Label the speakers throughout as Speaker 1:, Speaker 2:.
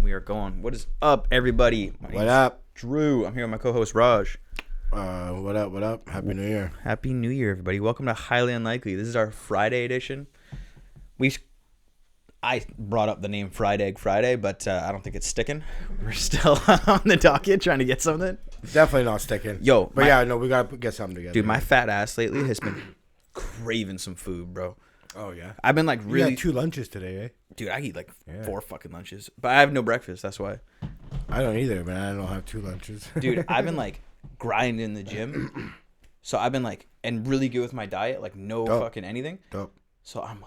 Speaker 1: We are going. What is up, everybody?
Speaker 2: What up?
Speaker 1: Drew. I'm here with my co-host Raj.
Speaker 2: What up? What up? Happy New Year.
Speaker 1: Happy New Year, everybody. Welcome to Highly Unlikely. This is our Friday edition. I brought up the name Fried Egg Friday, but I don't think it's sticking. We're still on the docket trying to get something.
Speaker 2: Definitely not sticking.
Speaker 1: Yo,
Speaker 2: but yeah, no, we gotta get something together.
Speaker 1: Dude, my fat ass lately has been craving some food, bro.
Speaker 2: Oh yeah.
Speaker 1: I've been like really.
Speaker 2: You had 2 lunches today, eh?
Speaker 1: Dude, I eat like 4 fucking lunches, but I have no breakfast. That's why.
Speaker 2: I don't either, man. I don't have 2 lunches.
Speaker 1: Dude, I've been like grinding in the gym, so I've been like and really good with my diet, like no fucking anything.
Speaker 2: Dope.
Speaker 1: So I'm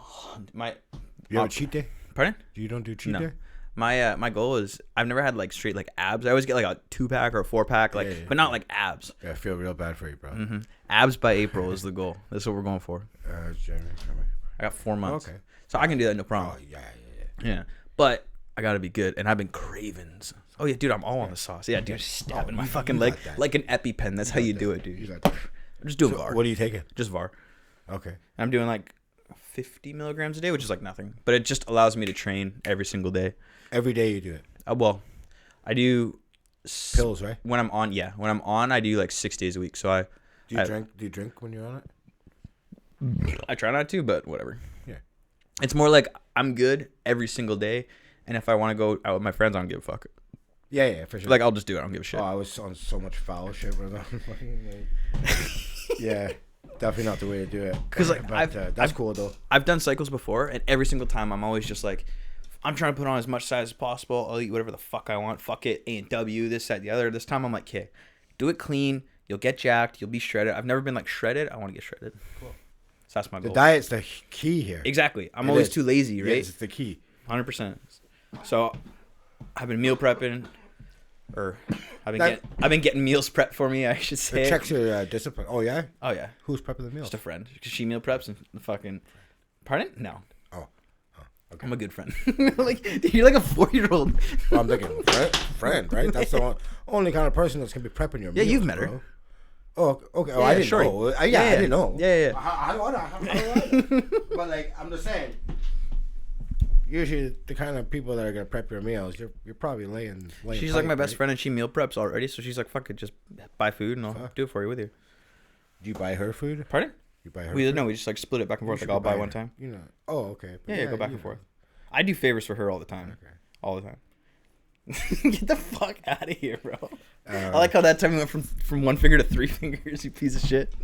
Speaker 2: You have a cheat day?
Speaker 1: Pardon?
Speaker 2: You don't do cheat day?
Speaker 1: My goal is I've never had like straight like abs. I always get like a 2-pack or a 4-pack, like but not like abs.
Speaker 2: Yeah, I feel real bad for you, bro.
Speaker 1: Mm-hmm. Abs by April is the goal. That's what we're going for.
Speaker 2: January.
Speaker 1: I got 4 months.
Speaker 2: Okay.
Speaker 1: So I can do that, no problem.
Speaker 2: Oh yeah.
Speaker 1: Yeah. But I gotta be good, and I've been craving. Oh yeah, dude, I'm all on the sauce. Yeah, dude, stabbing my fucking leg like an EpiPen. That's how you do it, dude.
Speaker 2: You got that.
Speaker 1: I'm just doing VAR.
Speaker 2: What are you taking?
Speaker 1: Just VAR.
Speaker 2: Okay.
Speaker 1: I'm doing like 50 milligrams a day, which is like nothing, but it just allows me to train every single day.
Speaker 2: Every day you do it.
Speaker 1: Well, I do
Speaker 2: pills, right?
Speaker 1: When I'm on, yeah. When I'm on, I do like 6 days a week. So
Speaker 2: Do you drink when you're on it?
Speaker 1: I try not to, but whatever.
Speaker 2: Yeah.
Speaker 1: It's more like I'm good every single day, and if I want to go out with my friends, I don't give a fuck.
Speaker 2: Yeah, for sure.
Speaker 1: Like I'll just do it. I don't give a shit.
Speaker 2: Oh, I was on so much foul shit with them. Yeah, definitely not the way to do it.
Speaker 1: Because like
Speaker 2: that's cool though.
Speaker 1: I've done cycles before, and every single time I'm always just like, I'm trying to put on as much size as possible. I'll eat whatever the fuck I want. Fuck it, A&W, this, that, the other. This time I'm like, okay, do it clean. You'll get jacked. You'll be shredded. I've never been like shredded. I want to get shredded. Cool. So that's my goal.
Speaker 2: The diet's the key here.
Speaker 1: Exactly. I'm always too lazy, right?
Speaker 2: Yes, it's the key.
Speaker 1: 100%. So I've been meal prepping, or I've been getting meals prepped for me, I should say.
Speaker 2: It checks your discipline. Oh yeah.
Speaker 1: Oh yeah.
Speaker 2: Who's prepping the meals?
Speaker 1: Just a friend. She meal preps and fucking. Pardon? No.
Speaker 2: Oh. Okay.
Speaker 1: I'm a good friend. Like dude, you're like a 4-year-old.
Speaker 2: Well, I'm thinking friend, right? That's the only kind of person that's gonna be prepping your meals.
Speaker 1: Yeah, you've met her.
Speaker 2: Bro. Oh, okay. Oh,
Speaker 1: Yeah,
Speaker 2: I didn't
Speaker 1: sure.
Speaker 2: know. I didn't know.
Speaker 1: Yeah.
Speaker 2: I don't. But like, I'm just saying. Usually, the kind of people that are gonna prep your meals, you're probably laying.
Speaker 1: She's like my best friend, and she meal preps already. So she's like, "Fuck it, just buy food, and I'll do it for you with you."
Speaker 2: Do you buy her food?
Speaker 1: Pardon?
Speaker 2: You buy her?
Speaker 1: No, we just like split it back and forth. Like I'll buy one time.
Speaker 2: You know. Oh, okay.
Speaker 1: But yeah, go back and forth. I do favors for her all the time.
Speaker 2: Okay.
Speaker 1: All the time. Get the fuck out of here, bro. I like how that time we went from 1 finger to 3 fingers. You piece of shit.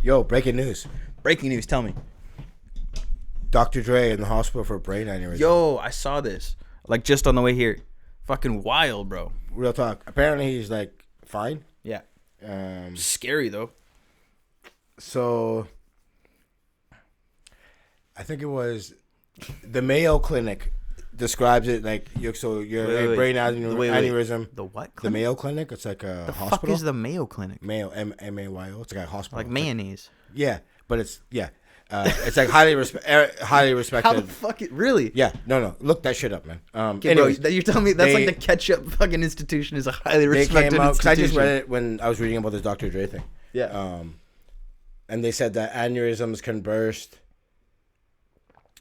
Speaker 2: Yo, breaking news.
Speaker 1: Breaking news. Tell me.
Speaker 2: Dr. Dre in the hospital for brain aneurysm.
Speaker 1: Yo, I saw this. Like just on the way here. Fucking wild, bro.
Speaker 2: Real talk. Apparently he's like fine.
Speaker 1: Yeah. Scary though.
Speaker 2: So I think it was the Mayo Clinic describes it like your brain aneurysm.
Speaker 1: The what? Clinic?
Speaker 2: The Mayo Clinic. It's like a hospital.
Speaker 1: Fuck is the Mayo Clinic?
Speaker 2: Mayo MAYO. It's like a hospital.
Speaker 1: Like mayonnaise.
Speaker 2: Yeah, but it's it's like highly respected.
Speaker 1: How the fuck it really?
Speaker 2: Yeah, no, look that shit up, man.
Speaker 1: Okay, anyways, bro, you're telling me that's like the ketchup fucking institution is a highly respected institution.
Speaker 2: Because I just read it when I was reading about this Dr. Dre thing.
Speaker 1: Yeah.
Speaker 2: And they said that aneurysms can burst.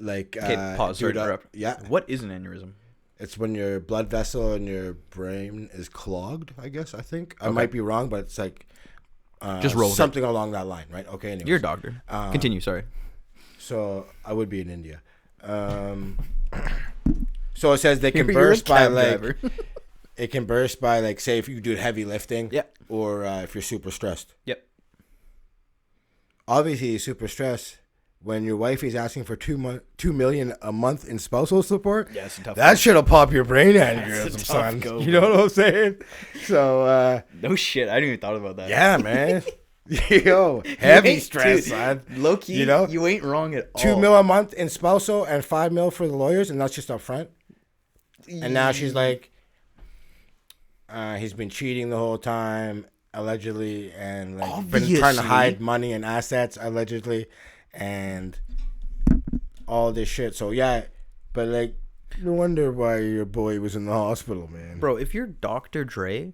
Speaker 2: Like
Speaker 1: okay, pause. Sorry to interrupt.
Speaker 2: Yeah.
Speaker 1: What is an aneurysm?
Speaker 2: It's when your blood vessel in your brain is clogged. I think I might be wrong, but it's like
Speaker 1: just roll
Speaker 2: something along that line, right? Okay. Anyways.
Speaker 1: You're a doctor. Continue. Sorry.
Speaker 2: So I would be in India. So it says they can burst by like it can burst by like say if you do heavy lifting, or if you're super stressed.
Speaker 1: Yep.
Speaker 2: Obviously, super stressed when your wife is asking for $2 million a month in spousal support.
Speaker 1: Yeah, it's a tough.
Speaker 2: That shit'll pop your brain aneurysm, son. You know what I'm saying? So
Speaker 1: no shit, I didn't even thought about that.
Speaker 2: Yeah, man. Yo, heavy stress, son.
Speaker 1: Low key, you know, you ain't wrong at all.
Speaker 2: $2 million a month in spousal and $5 million for the lawyers, and that's just up front. And now she's like, he's been cheating the whole time, allegedly, and like been trying to hide money and assets, allegedly, and all this shit. So yeah, but like, no wonder why your boy was in the hospital, man.
Speaker 1: Bro, if you're Dr. Dre,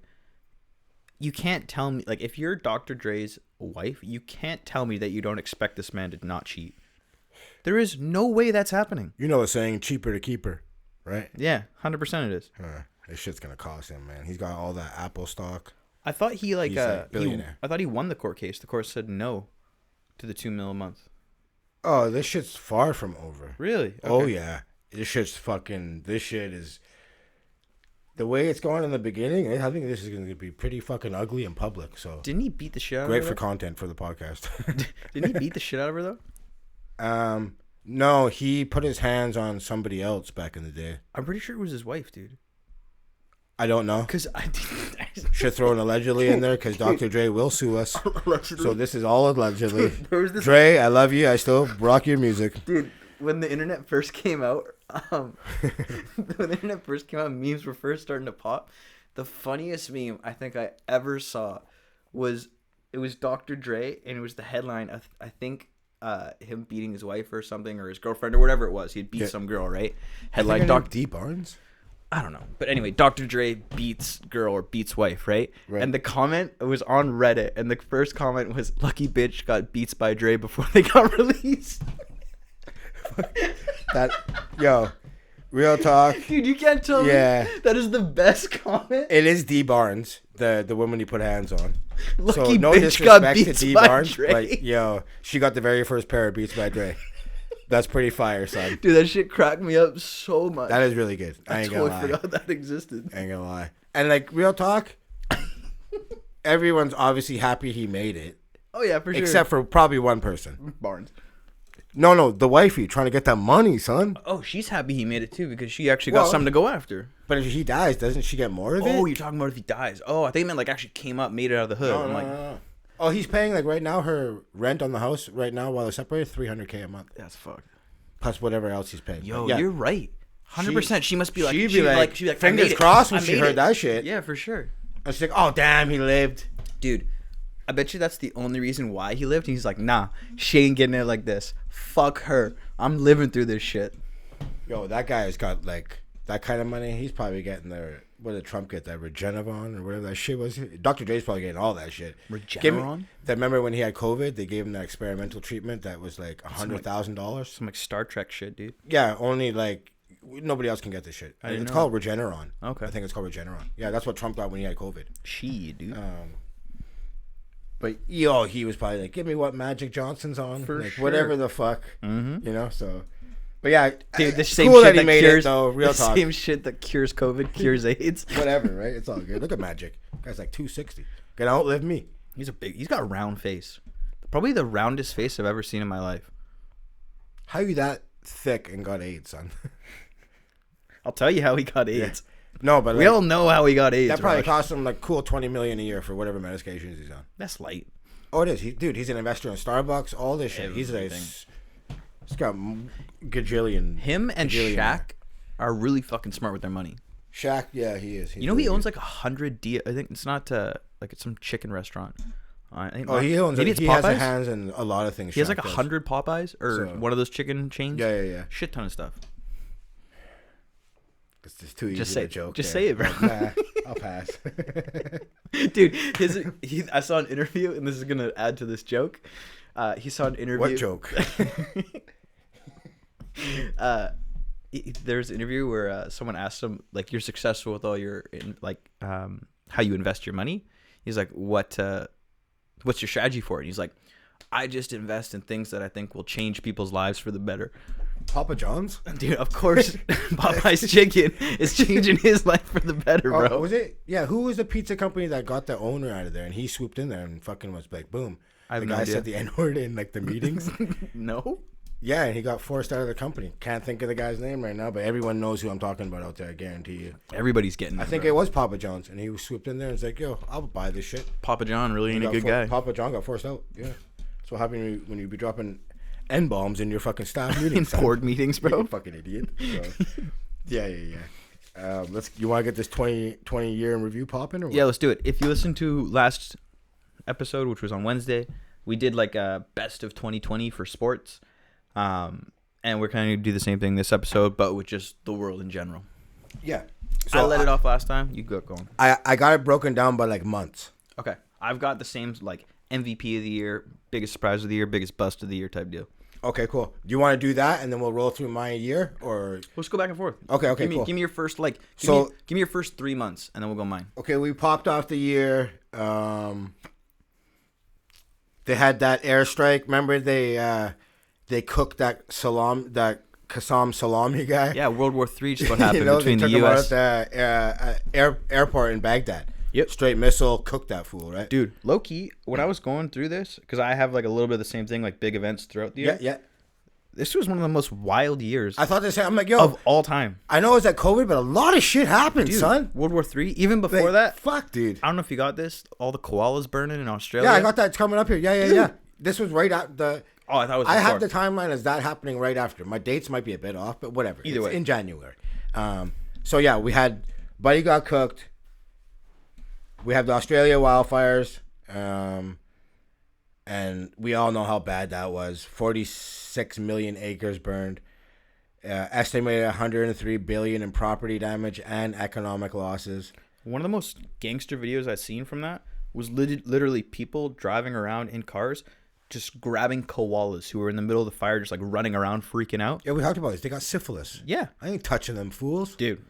Speaker 1: you can't tell me, like, if you're Dr. Dre's wife, you can't tell me that you don't expect this man to not cheat. There is no way that's happening.
Speaker 2: You know the saying, cheaper to keep her, right?
Speaker 1: Yeah, 100% it is.
Speaker 2: This shit's gonna cost him, man. He's got all that Apple stock.
Speaker 1: I thought he
Speaker 2: He's like billionaire.
Speaker 1: I thought he won the court case. The court said no to the $2 million a month.
Speaker 2: Oh, this shit's far from over.
Speaker 1: Really? Okay.
Speaker 2: Oh yeah, this shit is. The way it's going in the beginning, I think this is going to be pretty fucking ugly in public. So
Speaker 1: didn't he beat the shit out of her?
Speaker 2: Great for content for the podcast.
Speaker 1: Didn't he beat the shit out of her though?
Speaker 2: No, he put his hands on somebody else back in the day.
Speaker 1: I'm pretty sure it was his wife, dude.
Speaker 2: I don't know.
Speaker 1: Because I
Speaker 2: should throw an allegedly in there because Dr. Dre will sue us. Allegedly. So this is all allegedly.
Speaker 1: Dude,
Speaker 2: Dre, I love you. I still rock your music.
Speaker 1: Dude, when the internet first came out, memes were first starting to pop. The funniest meme I think I ever saw was Dr. Dre, and it was the headline. I think him beating his wife or something, or his girlfriend or whatever it was. He'd beat some girl, right? Headline: Dr.
Speaker 2: D. Barnes.
Speaker 1: I don't know, but anyway, Dr. Dre beats girl or beats wife, right? And the comment was on Reddit, and the first comment was, "Lucky bitch got beats by Dre before they got released."
Speaker 2: Real talk,
Speaker 1: dude. You can't tell me that is the best comment.
Speaker 2: It is D. Barnes, the woman he put hands on.
Speaker 1: Lucky
Speaker 2: so no
Speaker 1: bitch
Speaker 2: disrespect
Speaker 1: got beats
Speaker 2: to D.
Speaker 1: by
Speaker 2: Barnes,
Speaker 1: Dre.
Speaker 2: but she got the very first pair of beats by Dre. That's pretty fire, son.
Speaker 1: Dude, that shit cracked me up so much.
Speaker 2: That is really good. I ain't
Speaker 1: totally
Speaker 2: gonna lie.
Speaker 1: forgot that existed.
Speaker 2: I ain't gonna lie. And like real talk, everyone's obviously happy he made it.
Speaker 1: Oh yeah, for sure.
Speaker 2: Except for probably one person.
Speaker 1: Barnes.
Speaker 2: No, the wifey trying to get that money, son.
Speaker 1: Oh, she's happy he made it too because she actually got something to go after.
Speaker 2: But if he dies, doesn't she get more of it?
Speaker 1: Oh, you're talking about if he dies. Oh, I think it meant like actually came up, made it out of the hood.
Speaker 2: No. Oh, he's paying like right now her rent on the house right now while they're separated $300K a month.
Speaker 1: That's fucked.
Speaker 2: Plus whatever else he's paying.
Speaker 1: Yo, you're right. 100%. She must be like,
Speaker 2: she'd be like fingers crossed when she heard that shit.
Speaker 1: Yeah, for sure.
Speaker 2: And she's like, oh damn, he lived.
Speaker 1: Dude, I bet you that's the only reason why he lived. He's like, nah, she ain't getting it like this. Fuck her. I'm living through this shit.
Speaker 2: Yo, that guy has got like that kind of money. He's probably getting what did Trump get? That Regeneron or whatever that shit was. Dr. Dre's probably getting all that shit.
Speaker 1: Regeneron?
Speaker 2: Remember when he had COVID? They gave him that experimental treatment that was like $100,000.
Speaker 1: Some like Star Trek shit, dude.
Speaker 2: Yeah, only like nobody else can get this shit. It's called Regeneron.
Speaker 1: Okay.
Speaker 2: I think it's called Regeneron. Yeah, that's what Trump got when he had COVID.
Speaker 1: Dude.
Speaker 2: But he was probably like, give me what Magic Johnson's on.
Speaker 1: For
Speaker 2: like,
Speaker 1: sure.
Speaker 2: Whatever the fuck.
Speaker 1: Mm-hmm.
Speaker 2: So. But yeah,
Speaker 1: dude, the same
Speaker 2: cool
Speaker 1: shit
Speaker 2: that he made
Speaker 1: cures,
Speaker 2: it, though. Real talk.
Speaker 1: Same shit that cures COVID, cures AIDS.
Speaker 2: Whatever, right? It's all good. Look at Magic. Guy's like 260. Gonna outlive me.
Speaker 1: He's got a round face. Probably the roundest face I've ever seen in my life.
Speaker 2: How you that thick and got AIDS, son?
Speaker 1: I'll tell you how he got AIDS.
Speaker 2: Yeah. No, but
Speaker 1: we all know how he got AIDS.
Speaker 2: That probably cost him like cool $20 million a year for whatever medications he's on.
Speaker 1: That's light.
Speaker 2: Oh, it is. He's an investor in Starbucks. All this shit.
Speaker 1: Everything.
Speaker 2: He's got gajillion.
Speaker 1: Him and Shaq are really fucking smart with their money.
Speaker 2: Shaq, yeah, he is.
Speaker 1: He owns like 100 I think it's not like it's some chicken restaurant.
Speaker 2: He owns. Maybe he has a hands in a lot of things.
Speaker 1: He has like 100 Popeyes or one of those chicken chains.
Speaker 2: Yeah.
Speaker 1: Shit ton of stuff.
Speaker 2: It's just too easy to joke.
Speaker 1: Just say it, bro.
Speaker 2: Nah, I'll pass.
Speaker 1: Dude, I saw an interview, and this is gonna add to this joke. He saw an interview.
Speaker 2: What joke?
Speaker 1: There's an interview where someone asked him, like, you're successful with all your how you invest your money. He's like, what's your strategy for it? And he's like, I just invest in things that I think will change people's lives for the better.
Speaker 2: Papa John's?
Speaker 1: Dude, of course, Popeye's chicken is changing his life for the better, bro.
Speaker 2: Was it? Yeah, who was the pizza company that got the owner out of there? And he swooped in there and fucking was like, boom. The guy said the N-word in like the meetings.
Speaker 1: No?
Speaker 2: Yeah, and he got forced out of the company. Can't think of the guy's name right now, but everyone knows who I'm talking about out there, I guarantee you.
Speaker 1: Everybody's getting it.
Speaker 2: I think it was Papa John's, and he was swooped in there and was like, yo, I'll buy this shit.
Speaker 1: Papa John really ain't a good guy.
Speaker 2: Papa John got forced out, yeah. That's what happened when you be dropping N-bombs in your fucking staff meetings.
Speaker 1: In board meetings, bro.
Speaker 2: You fucking idiot. So, yeah. You want to get this 20 year in review popping? Or what?
Speaker 1: Yeah, let's do it. If you listen to last episode, which was on Wednesday, we did like a best of 2020 for sports. And we're kind of do the same thing this episode, but with just the world in general.
Speaker 2: Yeah.
Speaker 1: So I let it off last time. You go going.
Speaker 2: I got it broken down by like months.
Speaker 1: Okay. I've got the same like MVP of the year, biggest surprise of the year, biggest bust of the year type deal.
Speaker 2: Okay, cool. Do you want to do that and then we'll roll through my year, or
Speaker 1: Let's go back and forth.
Speaker 2: Okay,
Speaker 1: Give me,
Speaker 2: cool.
Speaker 1: Give me your first give me your first 3 months, and then we'll go mine.
Speaker 2: Okay, we popped off the year. They had that airstrike. Remember they cooked that Qassam salami guy.
Speaker 1: Yeah, World War III just what happened between
Speaker 2: they
Speaker 1: the
Speaker 2: took
Speaker 1: U.S.
Speaker 2: him out at the airport in Baghdad.
Speaker 1: Yep.
Speaker 2: Straight missile, cooked that fool, right?
Speaker 1: Dude, low key, when I was going through this, because I have like a little bit of the same thing, like big events throughout the year.
Speaker 2: Yeah.
Speaker 1: This was one of the most wild years
Speaker 2: I thought this. I'm like, yo,
Speaker 1: of all time.
Speaker 2: I know it's at COVID, but a lot of shit happened,
Speaker 1: Dude,
Speaker 2: son.
Speaker 1: World War III, even before
Speaker 2: Like,
Speaker 1: that.
Speaker 2: fuck, dude.
Speaker 1: I don't know if you got this. All the koalas burning in Australia.
Speaker 2: Yeah, I got that. It's coming up here. Yeah. This was right at the.
Speaker 1: Oh, I thought it was
Speaker 2: I
Speaker 1: before.
Speaker 2: have the timeline as that happening right after. My dates might be a bit off, but whatever.
Speaker 1: Either
Speaker 2: It's
Speaker 1: way.
Speaker 2: in January. So yeah, we had Buddy got cooked. We have the Australia wildfires, and we all know how bad that was. 46 million acres burned. Estimated 103 billion in property damage and economic losses.
Speaker 1: One of the most gangster videos I've seen from that was literally people driving around in cars, just grabbing koalas who were in the middle of the fire, just like running around, freaking out.
Speaker 2: Yeah, we talked about this. They got syphilis.
Speaker 1: Yeah,
Speaker 2: I ain't touching them fools.
Speaker 1: dude.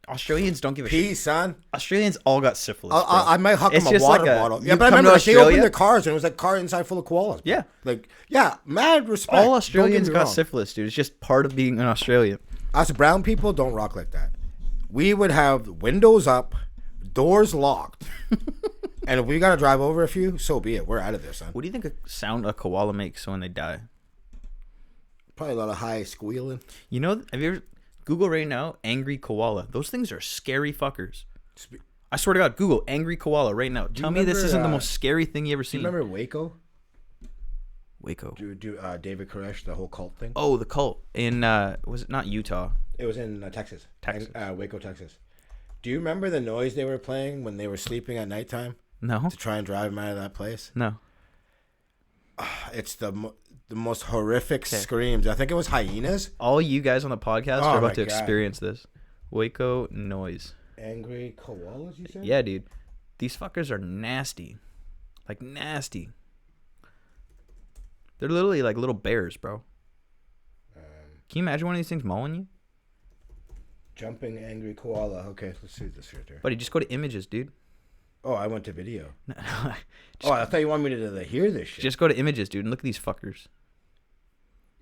Speaker 1: Australians don't give a shit.
Speaker 2: Peace, son.
Speaker 1: Australians all got syphilis. Bro.
Speaker 2: I might huck
Speaker 1: It's
Speaker 2: them a
Speaker 1: just
Speaker 2: water
Speaker 1: like
Speaker 2: bottle.
Speaker 1: you
Speaker 2: Yeah, but I
Speaker 1: come to
Speaker 2: remember like, they
Speaker 1: Australia-
Speaker 2: opened their cars and it was like car inside full of koalas. Bro.
Speaker 1: Yeah.
Speaker 2: Like, yeah, mad respect.
Speaker 1: All
Speaker 2: Don't
Speaker 1: Australians
Speaker 2: get me
Speaker 1: got
Speaker 2: wrong.
Speaker 1: syphilis, dude. It's just part of being an Australian.
Speaker 2: Us brown people don't rock like that. We would have windows up, doors locked, and if we gotta drive over a few, so be it. We're out of there, son.
Speaker 1: What do you think a sound a koala makes when they die?
Speaker 2: Probably a lot of high squealing.
Speaker 1: You know, have you ever Google right now angry koala? Those things are scary fuckers. I swear to God, Google angry koala right now. Tell me this
Speaker 2: remember,
Speaker 1: isn't the most scary thing you ever
Speaker 2: Do
Speaker 1: seen.
Speaker 2: you remember Waco?
Speaker 1: Waco.
Speaker 2: David Koresh, the whole cult thing?
Speaker 1: Oh, the cult in was it not Utah?
Speaker 2: It was in Texas.
Speaker 1: Texas.
Speaker 2: Waco, Texas. Do you remember the noise they were playing when they were sleeping at nighttime
Speaker 1: No,
Speaker 2: to try and drive them out of that place?
Speaker 1: no.
Speaker 2: It's the most horrific screams. I think it was hyenas.
Speaker 1: All you guys on the podcast
Speaker 2: Oh
Speaker 1: are
Speaker 2: my
Speaker 1: about to
Speaker 2: God.
Speaker 1: experience this. Waco noise.
Speaker 2: Angry koalas, you said?
Speaker 1: Yeah, dude. These fuckers are nasty. Like nasty. They're literally like little bears, bro. Can you imagine one of these things mauling you?
Speaker 2: Jumping angry koala. Okay, let's see this right there.
Speaker 1: Buddy, just go to images, dude.
Speaker 2: Oh, I went to video.
Speaker 1: just,
Speaker 2: Oh, I thought you wanted me to hear this shit.
Speaker 1: just go to images, dude, and look at these fuckers.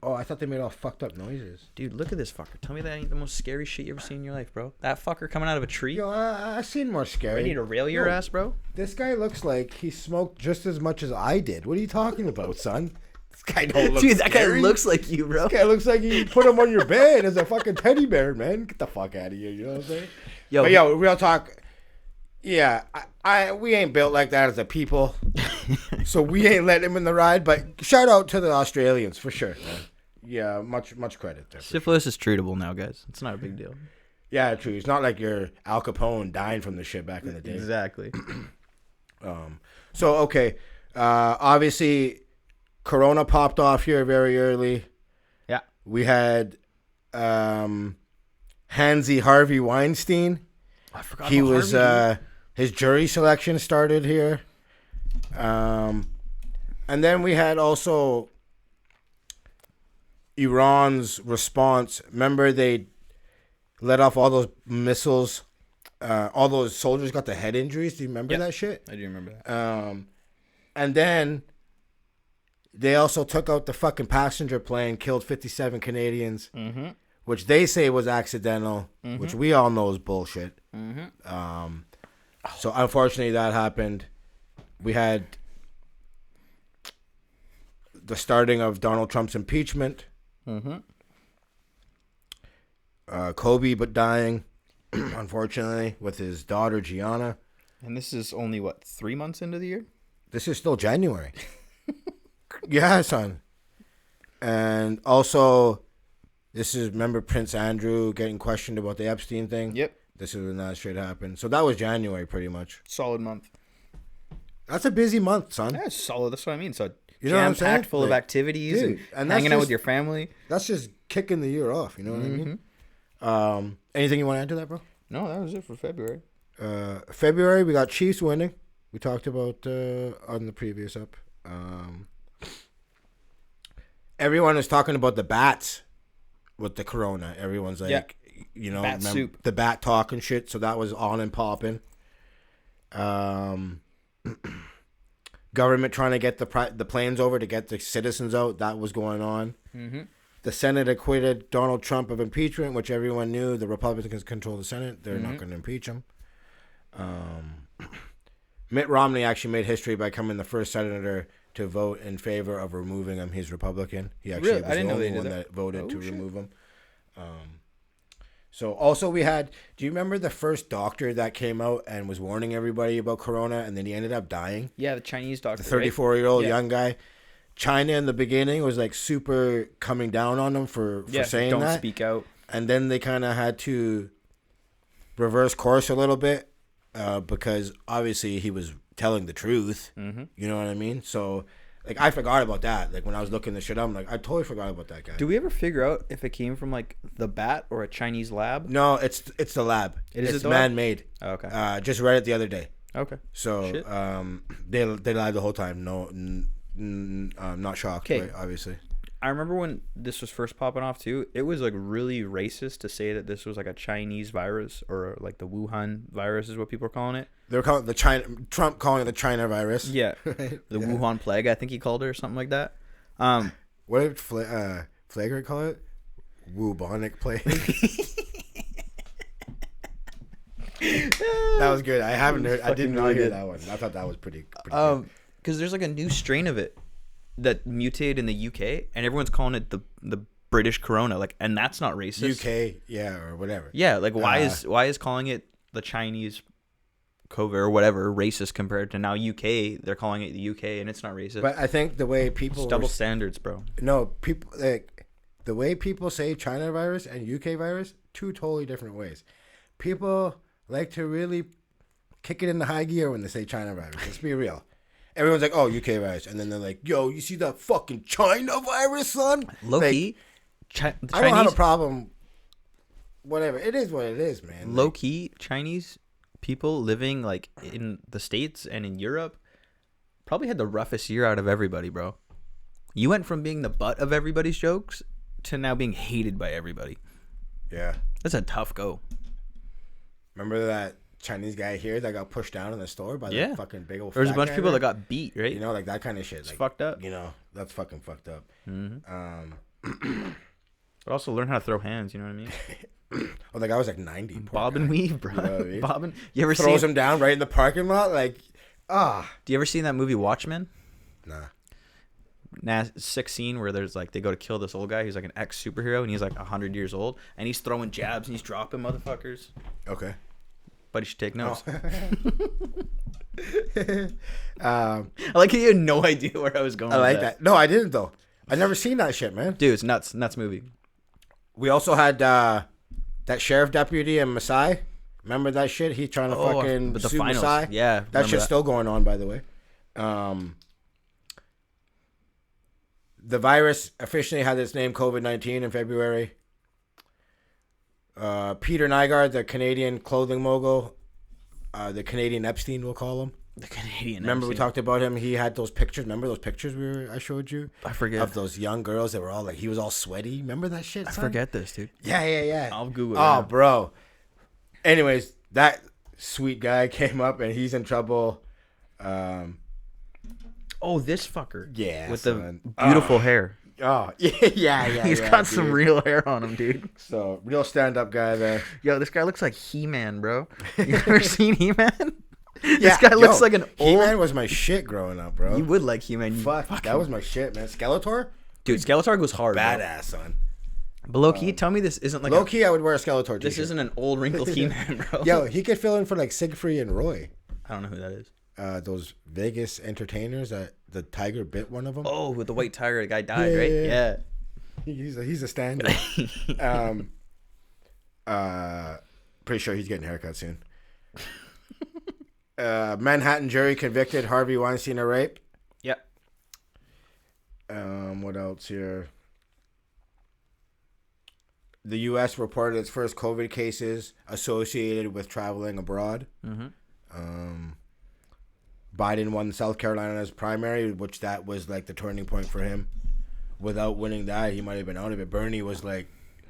Speaker 2: Oh, I thought they made all fucked up noises.
Speaker 1: Dude, look at this fucker. Tell me that ain't the most scary shit you ever seen in your life, bro. That fucker coming out of a tree.
Speaker 2: Yo, I seen more scary.
Speaker 1: Ready to rail your
Speaker 2: Yo,
Speaker 1: ass, bro?
Speaker 2: This guy looks like he smoked just as much as I did. What are you talking about, son? This guy don't look
Speaker 1: Dude, that guy
Speaker 2: scary.
Speaker 1: looks like you, bro.
Speaker 2: This guy looks like you put him on your bed as a fucking teddy bear, man. Get the fuck out of here, you know what I'm saying? But yo, real talk. Yeah, we ain't built like that as a people, so we ain't letting him in the ride. But shout out to the Australians for sure, man. Yeah, much credit there.
Speaker 1: Syphilis is treatable now, guys. It's not a big deal.
Speaker 2: Yeah, true. It's not like you're Al Capone dying from the shit back in the day.
Speaker 1: Exactly.
Speaker 2: So okay, obviously, Corona popped off here very early.
Speaker 1: Yeah.
Speaker 2: We had Hansy Harvey Weinstein.
Speaker 1: I forgot
Speaker 2: He
Speaker 1: about
Speaker 2: was
Speaker 1: Harvey,
Speaker 2: his jury selection started here, and then we had also Iran's response. Remember they let off all those missiles. All those soldiers got the head injuries. Do you remember that shit?
Speaker 1: I do remember that.
Speaker 2: And then they also took out the fucking passenger plane, killed 57 Canadians, which they say was accidental, which we all know is bullshit. So unfortunately that happened. We had the starting of Donald Trump's impeachment. Kobe but dying, unfortunately, with his daughter Gianna.
Speaker 1: And this is only, 3 months into the year?
Speaker 2: This is still January. Yeah, son. And also, this is, remember Prince Andrew getting questioned about the Epstein thing?
Speaker 1: Yep.
Speaker 2: This is when that shit happened. So that was January, pretty much.
Speaker 1: Solid month.
Speaker 2: That's a busy month, son.
Speaker 1: Yeah, it's solid. That's what I mean. So
Speaker 2: You know what I'm saying?
Speaker 1: jam-packed full of
Speaker 2: Like,
Speaker 1: activities
Speaker 2: dude, and
Speaker 1: and
Speaker 2: that's
Speaker 1: hanging out with
Speaker 2: just-
Speaker 1: your family.
Speaker 2: That's just kicking the year off. You know what I mean? Anything you want to add to that, bro?
Speaker 1: No, that was it for February.
Speaker 2: February, we got Chiefs winning. We talked about on the previous up. everyone is talking about the bats with the corona. Everyone's like,
Speaker 1: Yeah.
Speaker 2: Bat
Speaker 1: soup.
Speaker 2: The bat talk and shit. So that was on and popping. Government trying to get the planes over to get the citizens out. That was going on.
Speaker 1: Mm-hmm.
Speaker 2: The Senate acquitted Donald Trump of impeachment, which everyone knew the Republicans control the Senate. They're not going to impeach him. Mitt Romney actually made history by becoming the first senator to vote in favor of removing him. He's Republican. He actually
Speaker 1: Really?
Speaker 2: was
Speaker 1: I didn't
Speaker 2: the
Speaker 1: know they
Speaker 2: only
Speaker 1: did
Speaker 2: one
Speaker 1: that.
Speaker 2: that voted to
Speaker 1: shit.
Speaker 2: remove him. So also we had, do you remember the first doctor that came out and was warning everybody about corona, and then he ended up dying?
Speaker 1: Yeah, the Chinese doctor.
Speaker 2: The 34-year-old
Speaker 1: right?
Speaker 2: young guy. China in the beginning was like super coming down on him for saying
Speaker 1: don't
Speaker 2: that.
Speaker 1: speak out.
Speaker 2: And then they kind of had to reverse course a little bit because obviously he was telling the truth.
Speaker 1: Mm-hmm.
Speaker 2: You know what I mean? So like I forgot about that. Like when I was looking this shit up, I'm like, I totally forgot about that guy.
Speaker 1: Do we ever figure out if it came from like the bat or a Chinese lab?
Speaker 2: No, it's the lab. It's
Speaker 1: the lab?
Speaker 2: man-made.
Speaker 1: Oh, okay.
Speaker 2: Just read it the other day.
Speaker 1: Okay.
Speaker 2: So
Speaker 1: Shit.
Speaker 2: they lied the whole time. No, I'm not shocked.
Speaker 1: 'Kay.
Speaker 2: Right, obviously.
Speaker 1: I remember when this was first popping off too. It was like really racist to say that this was like a Chinese virus or like the Wuhan virus is what people are calling it.
Speaker 2: They were calling it Trump calling it the China virus.
Speaker 1: Yeah,
Speaker 2: Right?
Speaker 1: the Wuhan plague, I think he called it or something like that.
Speaker 2: What did Flagrant call it? Wubonic plague. That was good. I haven't heard. I didn't really hear that one. I thought that was pretty good.
Speaker 1: Because there's like a new strain of it that mutated in the UK, and everyone's calling it the British Corona. Like, and that's not racist.
Speaker 2: UK, yeah, or whatever.
Speaker 1: Yeah, like why is calling it the Chinese COVID or whatever racist compared to now UK? They're calling it the UK, and it's not racist.
Speaker 2: But I think the way people
Speaker 1: it's double standards, bro.
Speaker 2: No, people like the way people say China virus and UK virus, two totally different ways. People like to really kick it into high gear when they say China virus. Let's be real. Everyone's like, "Oh, UK virus," and then they're like, "Yo, you see that fucking China virus, son?"
Speaker 1: Low
Speaker 2: like,
Speaker 1: key,
Speaker 2: I don't have a problem. Whatever, it is what it is, man.
Speaker 1: Low key, Chinese people living like in the States and in Europe probably had the roughest year out of everybody, bro. You went from being the butt of everybody's jokes to now being hated by everybody.
Speaker 2: Yeah.
Speaker 1: That's a tough go.
Speaker 2: Remember that Chinese guy here that got pushed down in the store by that fucking big old.
Speaker 1: There's a
Speaker 2: fat
Speaker 1: bunch
Speaker 2: guy
Speaker 1: of people
Speaker 2: there?
Speaker 1: that got beat, right?
Speaker 2: You know, like that kind of shit.
Speaker 1: It's
Speaker 2: Like,
Speaker 1: fucked up.
Speaker 2: You know, that's fucking fucked up.
Speaker 1: Mm-hmm. But also learn how to throw hands. You know what I mean?
Speaker 2: Oh, the guy was like 90.
Speaker 1: Bob and weave, bro.
Speaker 2: You know what I mean?
Speaker 1: Bob and you ever
Speaker 2: Throws
Speaker 1: seen?
Speaker 2: him down right in the parking lot, like,
Speaker 1: Do you ever seen that movie Watchmen?
Speaker 2: Nah.
Speaker 1: Sick scene where there's like they go to kill this old guy who's like an ex superhero and he's like 100 years old and he's throwing jabs and he's dropping motherfuckers.
Speaker 2: Okay.
Speaker 1: But you should take notes.
Speaker 2: I
Speaker 1: I like how you had no idea where I was going.
Speaker 2: like that. No, I didn't though. I never seen that shit, man.
Speaker 1: Dude, it's nuts movie.
Speaker 2: We also had that sheriff deputy in Masai. Remember that shit? He's trying to fucking
Speaker 1: but the
Speaker 2: sue
Speaker 1: finals.
Speaker 2: Masai.
Speaker 1: Yeah,
Speaker 2: That shit's still going on, by the way. The virus officially had its name COVID-19 in February. Peter Nygaard, the Canadian clothing mogul, the Canadian Epstein, we'll call him.
Speaker 1: The Canadian.
Speaker 2: Remember
Speaker 1: MC.
Speaker 2: we talked about him? He had those pictures. Remember those pictures I showed you?
Speaker 1: I forget.
Speaker 2: Of those young girls that were all like, he was all sweaty. Remember that shit?
Speaker 1: I
Speaker 2: son?
Speaker 1: forget this, dude.
Speaker 2: Yeah.
Speaker 1: I'll Google it.
Speaker 2: Oh,
Speaker 1: right now.
Speaker 2: bro. Anyways, that sweet guy came up and he's in trouble.
Speaker 1: Oh, this fucker.
Speaker 2: Yeah,
Speaker 1: with
Speaker 2: son.
Speaker 1: the beautiful hair.
Speaker 2: Oh, yeah.
Speaker 1: He's got some
Speaker 2: dude.
Speaker 1: real hair on him, dude.
Speaker 2: So, real stand-up guy there.
Speaker 1: Yo, this guy looks like He-Man, bro. You ever seen He-Man?
Speaker 2: Yeah,
Speaker 1: This guy looks like an old.
Speaker 2: He-Man was my shit growing up, bro.
Speaker 1: You would like He-Man. You
Speaker 2: Fuck,
Speaker 1: fucking-
Speaker 2: that was my shit, man. Skeletor?
Speaker 1: Dude, Skeletor goes hard. Bro.
Speaker 2: Badass, son.
Speaker 1: But low-key, tell me this isn't like
Speaker 2: Low-key, I would wear a Skeletor t-shirt.
Speaker 1: this isn't an old wrinkled He-Man, bro.
Speaker 2: Yo, he could fill in for like Siegfried and Roy.
Speaker 1: I don't know who that is.
Speaker 2: Those Vegas entertainers that the tiger bit one of them.
Speaker 1: Oh, with the white tiger, the guy died,
Speaker 2: Yeah,
Speaker 1: right?
Speaker 2: yeah,
Speaker 1: Yeah.
Speaker 2: He's a stand-up. Pretty sure he's getting a haircut soon. Manhattan jury convicted Harvey Weinstein of rape.
Speaker 1: Yep.
Speaker 2: What else here? The U.S. reported its first COVID cases associated with traveling abroad.
Speaker 1: Mm-hmm.
Speaker 2: Biden won South Carolina's primary, which that was like the turning point for him. without winning that, he might have been out of it. Bernie was like,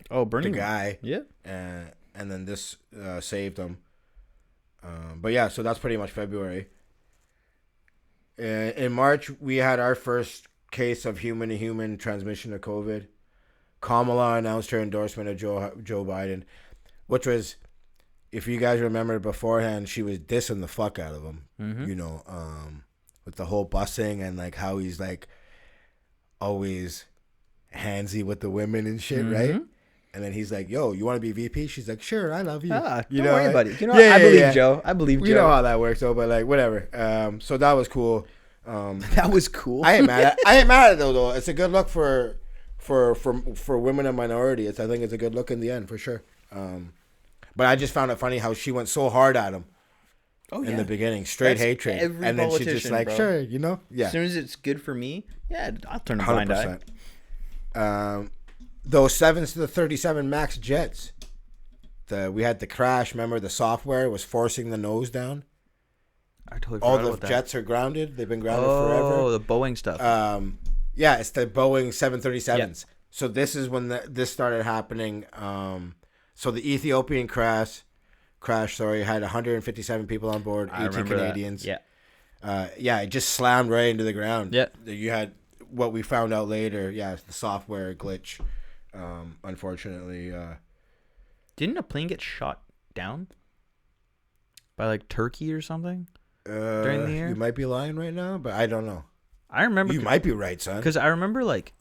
Speaker 1: Bernie,
Speaker 2: the guy.
Speaker 1: Yeah.
Speaker 2: And then this saved him. But yeah, so that's pretty much February. In March, we had our first case of human-to-human transmission of COVID. Kamala announced her endorsement of Joe Biden, which was, if you guys remember beforehand, she was dissing the fuck out of him.
Speaker 1: Mm-hmm.
Speaker 2: You know, with the whole busing and like how he's like always handsy with the women and shit, right? And then he's like, "Yo, you want to be VP?" She's like, "Sure, I love you."
Speaker 1: Don't worry about it. You know, I believe Joe. I believe Joe.
Speaker 2: You know how that works, though. But like, whatever. So that was cool.
Speaker 1: That was cool.
Speaker 2: I ain't mad at it though. It's a good look for women and minorities. I think it's a good look in the end for sure. But I just found it funny how she went so hard at him. In the beginning, straight hatred, and then she's just like, bro. Sure, you know, yeah.
Speaker 1: As soon as it's good for me, yeah, I'll turn a blind eye.
Speaker 2: Those 737 MAX jets, we had the crash. Remember, the software was forcing the nose down.
Speaker 1: I totally
Speaker 2: all
Speaker 1: forgot
Speaker 2: the jets are grounded. They've been grounded forever.
Speaker 1: Oh, the Boeing stuff.
Speaker 2: Yeah, it's the Boeing 737s.
Speaker 1: Yep.
Speaker 2: So this is when this started happening. So the Ethiopian crash, had 157 people on board, 18 Canadians.
Speaker 1: That.
Speaker 2: Yeah. It just slammed right into the ground.
Speaker 1: Yeah.
Speaker 2: You had what we found out later. Yeah, the software glitch. Unfortunately.
Speaker 1: Didn't a plane get shot down by like Turkey or something during the year?
Speaker 2: You might be lying right now, but I don't know.
Speaker 1: I remember
Speaker 2: you might be right, son.
Speaker 1: Because I remember like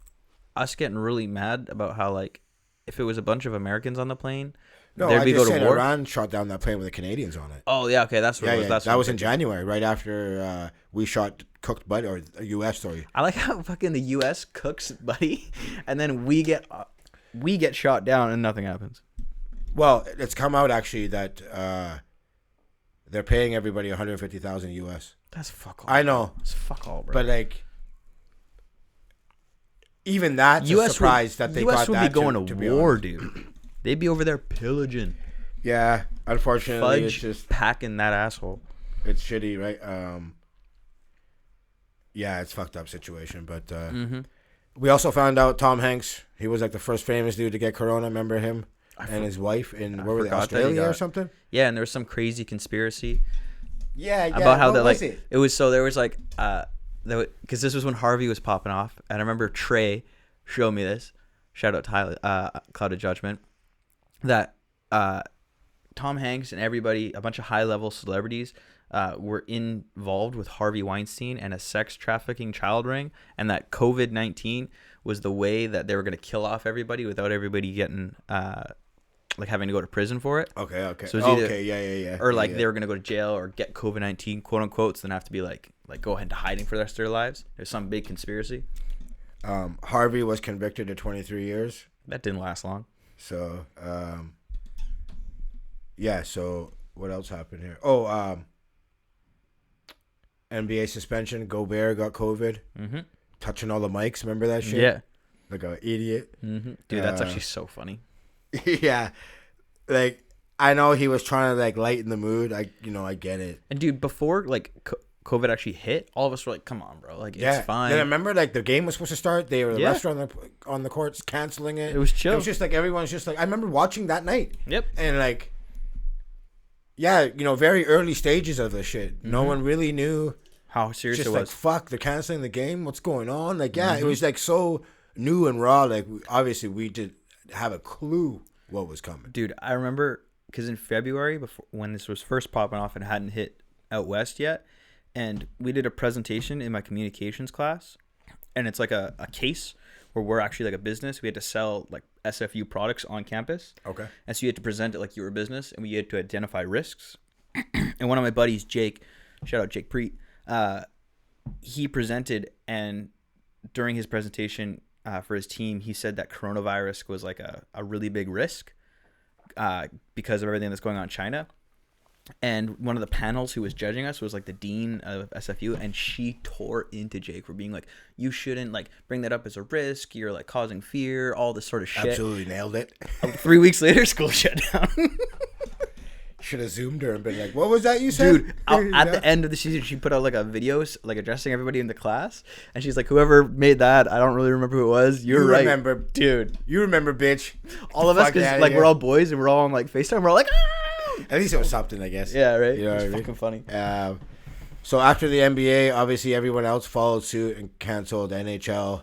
Speaker 1: us getting really mad about how like if it was a bunch of Americans on the plane.
Speaker 2: No, I just said Iran shot down that plane with the Canadians on it.
Speaker 1: Oh, yeah, okay, that's what it was.
Speaker 2: Yeah. That was in January, right after we shot cooked buddy, or a U.S. story.
Speaker 1: I like how fucking the U.S. cooks buddy, and then we get shot down and nothing happens.
Speaker 2: Well, it's come out actually that they're paying everybody $150,000 U.S.
Speaker 1: That's fuck all.
Speaker 2: I know.
Speaker 1: That's fuck all, bro.
Speaker 2: But like, even that's a surprise that they got that.
Speaker 1: U.S. would be going to war, dude. They'd be over there pillaging.
Speaker 2: Yeah, unfortunately, it's just
Speaker 1: packing that asshole.
Speaker 2: It's shitty, right? Yeah, it's a fucked up situation. But we also found out Tom Hanks. He was like the first famous dude to get corona. Remember him and his wife in where were they, Australia or something?
Speaker 1: Yeah, and there was some crazy conspiracy.
Speaker 2: Yeah.
Speaker 1: About how that like it was. So there was like because this was when Harvey was popping off, and I remember Trey showed me this. Shout out to Cloud of Judgment. That Tom Hanks and everybody, a bunch of high-level celebrities, were involved with Harvey Weinstein and a sex trafficking child ring, and that COVID-19 was the way that they were going to kill off everybody without everybody getting like having to go to prison for it.
Speaker 2: Okay.
Speaker 1: So it's either,
Speaker 2: yeah.
Speaker 1: Or like they were going to go to jail or get COVID-19, quote unquote, so then have to be like go into hiding for the rest of their lives. There's some big conspiracy.
Speaker 2: Harvey was convicted of 23 years.
Speaker 1: That didn't last long.
Speaker 2: So, yeah, so what else happened here? Oh, NBA suspension. Gobert got COVID. Mm-hmm. Touching all the mics. Remember that shit?
Speaker 1: Yeah.
Speaker 2: Like an idiot.
Speaker 1: Mm-hmm. Dude, that's actually so funny.
Speaker 2: Yeah. Like, I know he was trying to, like, lighten the mood. I get it.
Speaker 1: And, dude, before, like, COVID actually hit, all of us were like, come on, bro. Like, it's fine.
Speaker 2: Then I remember, like, the game was supposed to start. They were the restaurant on the courts canceling it.
Speaker 1: It was chill.
Speaker 2: It was just like everyone's just like, I remember watching that night.
Speaker 1: Yep.
Speaker 2: And, like, yeah, very early stages of this shit. Mm-hmm. No one really knew
Speaker 1: how serious
Speaker 2: just
Speaker 1: it was.
Speaker 2: Like, fuck, they're canceling the game. What's going on? Like, yeah, it was, like, so new and raw. Like, obviously, we did have a clue what was coming.
Speaker 1: Dude, I remember, because in February, before when this was first popping off and hadn't hit out west yet, and we did a presentation in my communications class, and it's like a case where we're actually like a business. We had to sell like SFU products on campus.
Speaker 2: Okay.
Speaker 1: And so you had to present it like you were a business, and we had to identify risks. And one of my buddies, Jake, shout out Jake Preet, he presented, and during his presentation for his team, he said that coronavirus was like a really big risk because of everything that's going on in China. And one of the panels who was judging us was like the dean of SFU, and she tore into Jake for being like, you shouldn't like bring that up as a risk. You're like causing fear, all this sort of shit.
Speaker 2: Absolutely nailed it.
Speaker 1: 3 weeks later, school shut down.
Speaker 2: Should have zoomed her and been like, "What was that you said?"
Speaker 1: Dude, at the end of the season, she put out like a video, like addressing everybody in the class, and she's like, "Whoever made that, I don't really remember who it was. You're right,
Speaker 2: remember,
Speaker 1: dude.
Speaker 2: You remember, bitch.
Speaker 1: All of us, because like we're all boys and we're all on like FaceTime. We're all like, ah!
Speaker 2: At least it was something, I guess.
Speaker 1: Yeah, right.
Speaker 2: You know
Speaker 1: It's
Speaker 2: what I mean?
Speaker 1: fucking funny.
Speaker 2: So after the NBA, obviously everyone else followed suit and canceled NHL,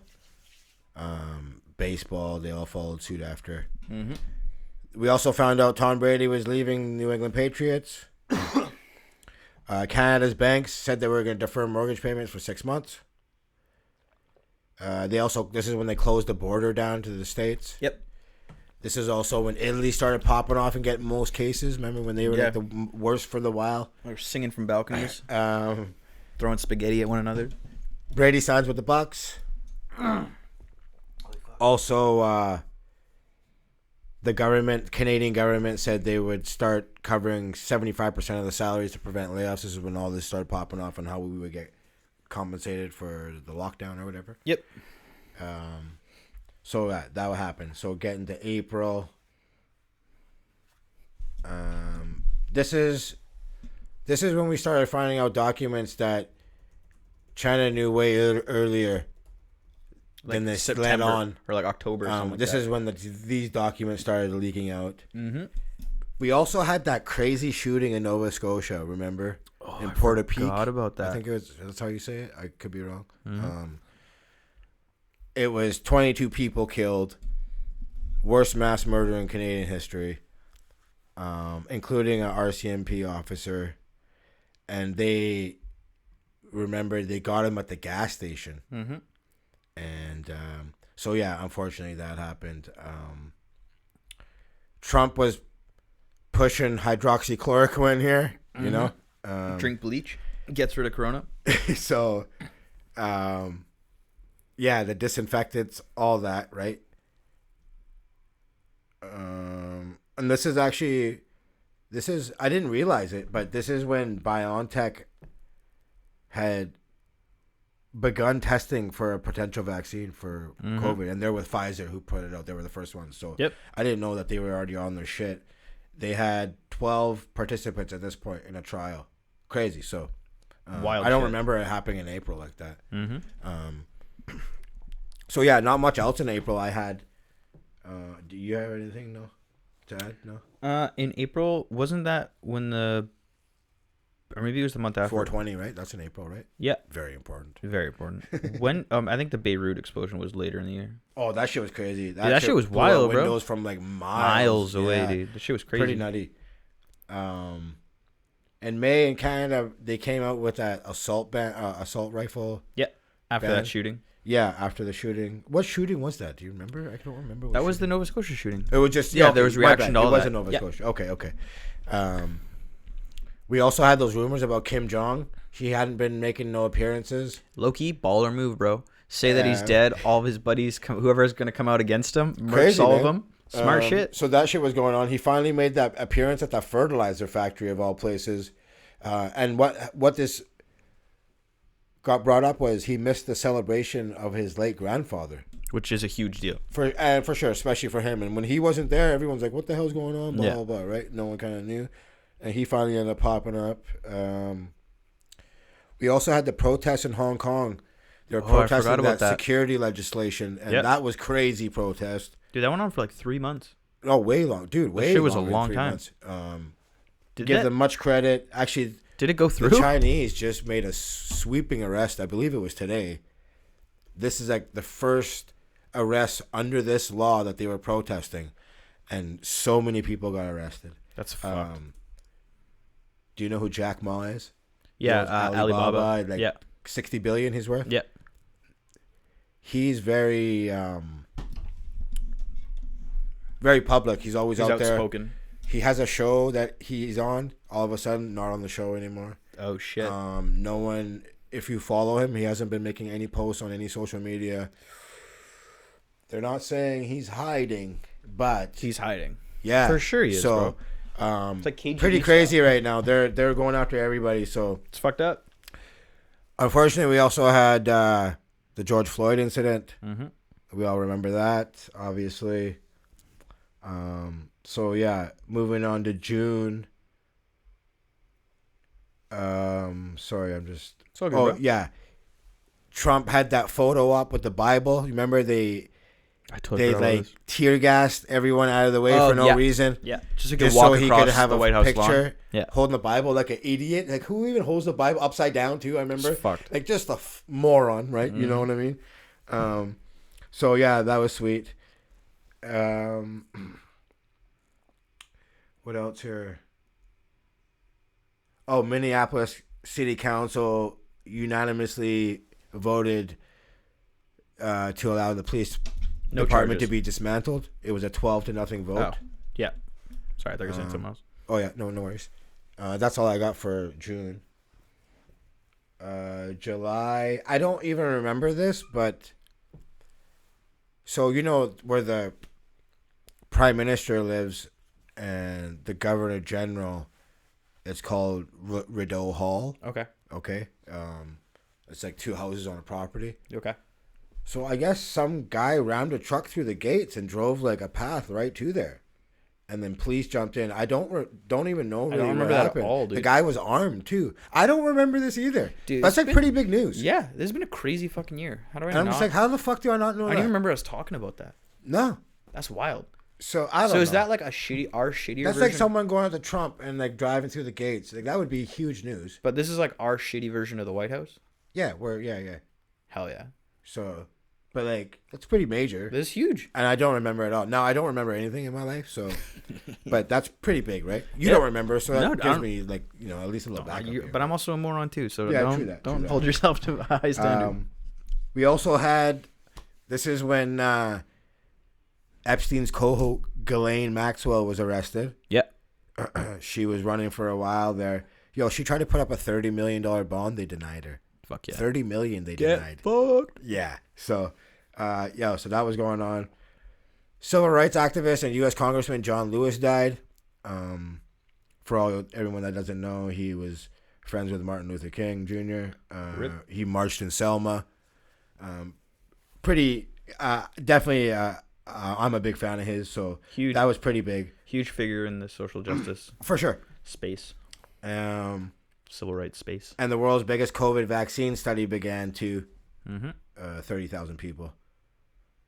Speaker 2: baseball. They all followed suit after.
Speaker 1: Mm-hmm.
Speaker 2: We also found out Tom Brady was leaving New England Patriots. Canada's banks said they were going to defer mortgage payments for 6 months. This is when they closed the border down to the States.
Speaker 1: Yep.
Speaker 2: This is also when Italy started popping off and getting most cases. Remember when they were like the worst for the while?
Speaker 1: They were singing from balconies, throwing spaghetti at one another.
Speaker 2: Brady signs with the Bucks. Also, the Canadian government said they would start covering 75% of the salaries to prevent layoffs. This is when all this started popping off and how we would get compensated for the lockdown or whatever.
Speaker 1: Yep.
Speaker 2: So that would happen. So getting to April. This is when we started finding out documents that China knew way earlier than they led on,
Speaker 1: or like October.
Speaker 2: This is when these documents started leaking out.
Speaker 1: Mm-hmm.
Speaker 2: We also had that crazy shooting in Nova Scotia. Remember, in Porta Peak. I
Speaker 1: forgot about that.
Speaker 2: I think that's how you say it. I could be wrong.
Speaker 1: Mm-hmm.
Speaker 2: It was 22 people killed, worst mass murder in Canadian history, including an RCMP officer, and they got him at the gas station.
Speaker 1: Mm-hmm.
Speaker 2: And so, yeah, unfortunately that happened. Trump was pushing hydroxychloroquine here, you know.
Speaker 1: Drink bleach. Gets rid of corona.
Speaker 2: So, yeah, the disinfectants, all that, right? And this is, I didn't realize it, but this is when BioNTech had begun testing for a potential vaccine for COVID, and they're with Pfizer, who put it out. They were the first ones. So I didn't know that they were already on their shit. They had 12 participants at this point in a trial. Crazy. So
Speaker 1: wild.
Speaker 2: I don't
Speaker 1: shit.
Speaker 2: remember it happening in April like that.
Speaker 1: Mm-hmm.
Speaker 2: So yeah, not much else in April. I had. Do you have anything to add? No.
Speaker 1: In April, wasn't that when or maybe it was the month after?
Speaker 2: 420, right? That's in April, right?
Speaker 1: Yeah.
Speaker 2: Very important.
Speaker 1: Very important. When I think the Beirut explosion was later in the year.
Speaker 2: Oh, that shit was crazy.
Speaker 1: That shit was wild, bro.
Speaker 2: Windows from like
Speaker 1: miles away, dude. The shit was crazy.
Speaker 2: Pretty nutty. In May in Canada, they came out with that assault rifle.
Speaker 1: Yeah. After
Speaker 2: ban.
Speaker 1: that shooting.
Speaker 2: Yeah, after the shooting. What shooting was that? Do you remember? I don't remember.
Speaker 1: That was the Nova Scotia shooting.
Speaker 2: It was just
Speaker 1: there was reaction to all that.
Speaker 2: It wasn't Nova Scotia. Okay. We also had those rumors about Kim Jong. He hadn't been making no appearances.
Speaker 1: Low-key, baller move, bro. Say that he's dead. All of his buddies, whoever's going to come out against him, murks all of them. Smart shit.
Speaker 2: So that shit was going on. He finally made that appearance at that fertilizer factory of all places. And what this got brought up was he missed the celebration of his late grandfather.
Speaker 1: Which is a huge deal.
Speaker 2: For sure, especially for him. And when he wasn't there, everyone's like, what the hell's going on? Blah, blah, blah, right? No one kind of knew. And he finally ended up popping up. We also had the protests in Hong Kong. They were protesting that security legislation, and that was crazy protest.
Speaker 1: Dude, that went on for like 3 months.
Speaker 2: Oh, way long. Dude, way
Speaker 1: shit was a long time.
Speaker 2: Give them much credit. Actually,
Speaker 1: did it go through?
Speaker 2: The Chinese just made a sweeping arrest. I believe it was today. This is like the first arrest under this law that they were protesting, and so many people got arrested.
Speaker 1: That's fucked.
Speaker 2: Do you know who Jack Ma is?
Speaker 1: Yeah, Alibaba.
Speaker 2: Like 60 billion he's worth?
Speaker 1: Yeah.
Speaker 2: He's very very public. He's always out
Speaker 1: outspoken.
Speaker 2: There. He has a show that he's on. All of a sudden, not on the show anymore.
Speaker 1: Oh, shit.
Speaker 2: No one, if you follow him, he hasn't been making any posts on any social media. They're not saying he's hiding, but...
Speaker 1: He's hiding.
Speaker 2: Yeah.
Speaker 1: For sure he is, bro.
Speaker 2: It's like KGB pretty crazy right now. They're going after everybody, so
Speaker 1: it's fucked up.
Speaker 2: Unfortunately, we also had the George Floyd incident.
Speaker 1: Mm-hmm.
Speaker 2: We all remember that, obviously. So yeah, moving on to June. Sorry, I'm just.
Speaker 1: It's all good,
Speaker 2: Oh
Speaker 1: bro.
Speaker 2: yeah, Trump had that photo up with the Bible. You remember
Speaker 1: I totally
Speaker 2: they
Speaker 1: forgot about
Speaker 2: like
Speaker 1: this.
Speaker 2: tear gassed everyone out of the way
Speaker 1: Oh,
Speaker 2: for no
Speaker 1: yeah.
Speaker 2: reason.
Speaker 1: Yeah, just so he could
Speaker 2: Just
Speaker 1: walk
Speaker 2: so he
Speaker 1: across
Speaker 2: could have
Speaker 1: the
Speaker 2: a
Speaker 1: White House
Speaker 2: picture
Speaker 1: lawn. Yeah,
Speaker 2: holding the Bible like an idiot. Like, who even holds the Bible upside down too? I remember.
Speaker 1: it's fucked.
Speaker 2: Like, just a moron, right? You know what I mean? So yeah, that was sweet. What else here? Oh, Minneapolis City Council unanimously voted to allow the police department to be dismantled. It was a 12-0 vote.
Speaker 1: Oh, yeah. Sorry, I thought you were saying something else.
Speaker 2: Oh yeah, no worries. That's all I got for June. July, I don't even remember this, but so you know where the prime minister lives and the governor general, it's called Rideau Hall.
Speaker 1: Okay.
Speaker 2: Okay. It's like 2 houses on a property.
Speaker 1: Okay.
Speaker 2: So I guess some guy rammed a truck through the gates and drove like a path right to there, and then police jumped in. I don't even know. Really
Speaker 1: I don't remember
Speaker 2: what
Speaker 1: that
Speaker 2: happened.
Speaker 1: at all, dude.
Speaker 2: The guy was armed too. I don't remember this either.
Speaker 1: Dude,
Speaker 2: that's like pretty big news.
Speaker 1: Yeah, this has been a crazy fucking year. How do I
Speaker 2: And I'm
Speaker 1: not?
Speaker 2: just like, how the fuck do I not know
Speaker 1: I
Speaker 2: that?
Speaker 1: don't even remember us talking about that.
Speaker 2: No.
Speaker 1: That's wild.
Speaker 2: So I don't
Speaker 1: So
Speaker 2: know.
Speaker 1: is that like our shittier
Speaker 2: That's
Speaker 1: version?
Speaker 2: like someone going out to Trump and like driving through the gates. Like that would be huge news.
Speaker 1: But this is like our shitty version of the White House?
Speaker 2: Yeah, yeah.
Speaker 1: Hell yeah.
Speaker 2: So, but like that's pretty major.
Speaker 1: This is huge.
Speaker 2: And I don't remember at all. Now I don't remember anything in my life. So, but that's pretty big, right? You
Speaker 1: Yeah.
Speaker 2: don't remember, so that
Speaker 1: No, I
Speaker 2: gives
Speaker 1: don't-
Speaker 2: me like at least a little backup. Here.
Speaker 1: But I'm also a moron too, so
Speaker 2: Yeah,
Speaker 1: don't
Speaker 2: true that,
Speaker 1: don't
Speaker 2: true that.
Speaker 1: hold yourself to a high standard.
Speaker 2: We also had. This is when Epstein's cohort Ghislaine Maxwell was arrested.
Speaker 1: Yeah.
Speaker 2: She was running for a while there. Yo, she tried to put up a $30 million bond. They denied her.
Speaker 1: Fuck yeah.
Speaker 2: $30 million they denied.
Speaker 1: Fucked.
Speaker 2: Yeah. So, so that was going on. Civil rights activist and U.S. Congressman John Lewis died. For everyone that doesn't know, he was friends with Martin Luther King Jr.
Speaker 1: Rip.
Speaker 2: He marched in Selma. Definitely. I'm a big fan of his, so
Speaker 1: Huge.
Speaker 2: that was pretty big
Speaker 1: Huge figure in the social justice
Speaker 2: for sure.
Speaker 1: space,
Speaker 2: Um,
Speaker 1: civil rights space.
Speaker 2: and the world's biggest COVID vaccine study began too.
Speaker 1: Mm-hmm.
Speaker 2: 30,000 people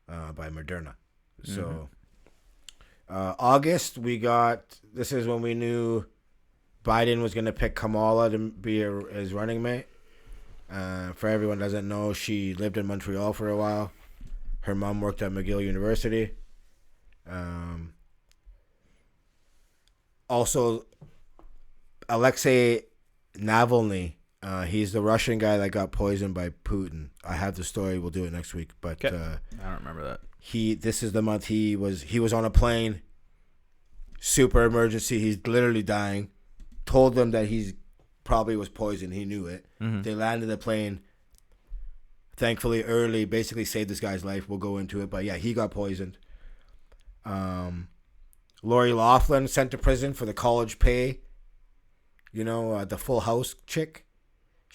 Speaker 2: by Moderna. So August, this is when we knew Biden was going to pick Kamala to be his running mate. For everyone who doesn't know, she lived in Montreal for a while. Her mom worked at McGill University. Also, Alexei Navalny, he's the Russian guy that got poisoned by Putin. I have the story. We'll do it next week. But
Speaker 1: I don't remember that.
Speaker 2: this is the month he was on a plane. Super emergency. He's literally dying. Told them that he's probably was poisoned. He knew it.
Speaker 1: Mm-hmm.
Speaker 2: They landed the plane. Thankfully, early, basically saved this guy's life. We'll go into it, but yeah, he got poisoned. Lori Loughlin sent to prison for the college pay. You know, the Full House chick.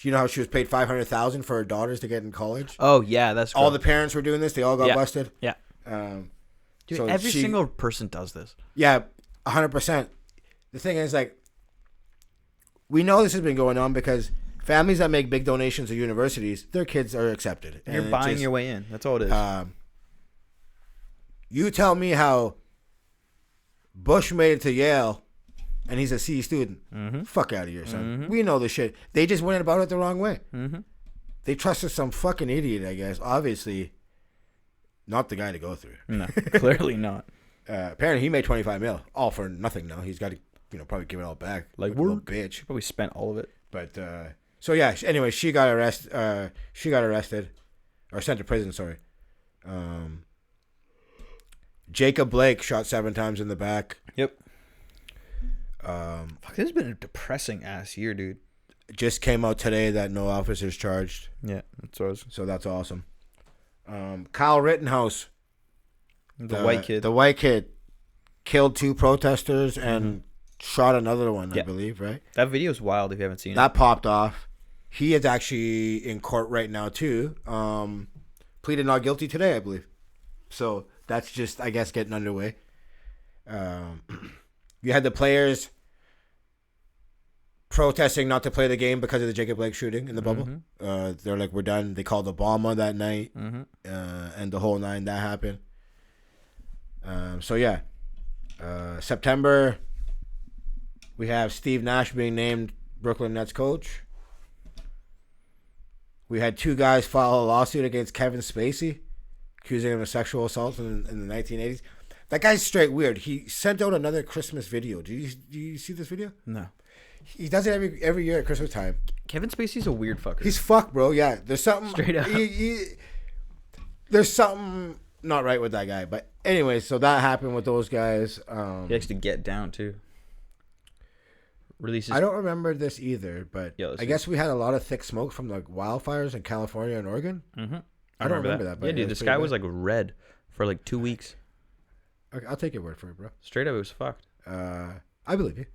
Speaker 2: You know how she was paid $500,000 for her daughters to get in college.
Speaker 1: Oh yeah, that's
Speaker 2: All the parents were doing this. They all got busted.
Speaker 1: Yeah. Dude,
Speaker 2: So
Speaker 1: every single person does this.
Speaker 2: Yeah, 100%. The thing is, like, we know this has been going on because families that make big donations to universities, their kids are accepted.
Speaker 1: You're buying your way in. That's all it is.
Speaker 2: You tell me how Bush made it to Yale and he's a C student.
Speaker 1: Mm-hmm.
Speaker 2: Fuck out of here, son.
Speaker 1: Mm-hmm.
Speaker 2: We know this shit. They just went about it the wrong way.
Speaker 1: Mm-hmm.
Speaker 2: They trusted some fucking idiot, I guess. Obviously, not the guy to go through.
Speaker 1: No, clearly not.
Speaker 2: Apparently, he made 25 mil, all for nothing. Now he's got to, probably give it all back.
Speaker 1: Like,
Speaker 2: little
Speaker 1: work.
Speaker 2: bitch.
Speaker 1: Probably spent all of it.
Speaker 2: But so yeah. Anyway, she got arrested. Or sent to prison. Sorry. Jacob Blake shot 7 times in the back.
Speaker 1: Yep. Fuck, this has been a depressing ass year, dude.
Speaker 2: Just came out today that no officers charged.
Speaker 1: Yeah, that's what I was.
Speaker 2: So that's awesome. Kyle Rittenhouse,
Speaker 1: The white kid.
Speaker 2: the white kid, killed 2 protesters and shot another one. I believe, right?
Speaker 1: That video is wild if you haven't seen
Speaker 2: That popped off. He is actually in court right now too. Pleaded not guilty today, I believe. So that's just, I guess, getting underway. You had the players protesting not to play the game because of the Jacob Blake shooting in the bubble. They're like, we're done. They called Obama that night, and the whole nine that happened. So yeah, September, we have Steve Nash being named Brooklyn Nets coach. We had 2 guys file a lawsuit against Kevin Spacey, accusing him of sexual assault in the 1980s. That guy's straight weird. He sent out another Christmas video. Do you see this video?
Speaker 1: No.
Speaker 2: He does it every year at Christmas time.
Speaker 1: Kevin Spacey's a weird fucker.
Speaker 2: He's fucked, bro. Yeah, there's something
Speaker 1: straight up.
Speaker 2: There's something not right with that guy. But anyway, so that happened with those guys.
Speaker 1: He likes to get down too. Releases.
Speaker 2: I don't remember this either, but I guess we had a lot of thick smoke from like wildfires in California and Oregon.
Speaker 1: I don't remember that. But yeah, dude, the sky was like red for like 2 weeks.
Speaker 2: Okay, I'll take your word for it, bro.
Speaker 1: Straight up, it was fucked.
Speaker 2: I believe you.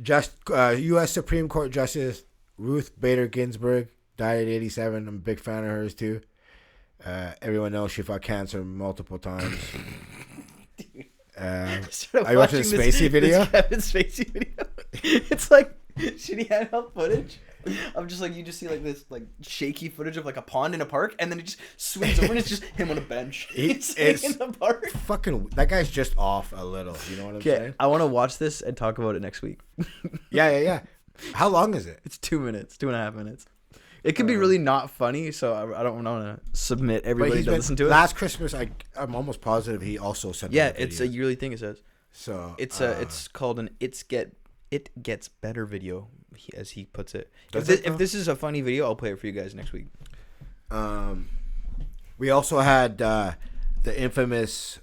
Speaker 2: U.S. Supreme Court Justice Ruth Bader Ginsburg died at 87. I'm a big fan of hers too. Everyone knows she fought cancer multiple times. Are you watching the Spacey video?
Speaker 1: Kevin Spacey video. It's like shitty handheld footage. I'm just like, you just see like this like shaky footage of like a pond in a park, and then it just swings over and it's just him on a bench. It's in the park.
Speaker 2: Fucking, that guy's just off a little. You know what I'm saying?
Speaker 1: I want to watch this and talk about it next week.
Speaker 2: Yeah. How long is it?
Speaker 1: It's 2 minutes, 2.5 minutes. It could be really not funny, so I don't want to submit everybody to listen to it.
Speaker 2: Last Christmas, I'm almost positive he also sent.
Speaker 1: Yeah, it's a yearly thing. It says.
Speaker 2: So
Speaker 1: it's called an It Gets Better video, as he puts it. If this is a funny video, I'll play it for you guys next week.
Speaker 2: We also had the infamous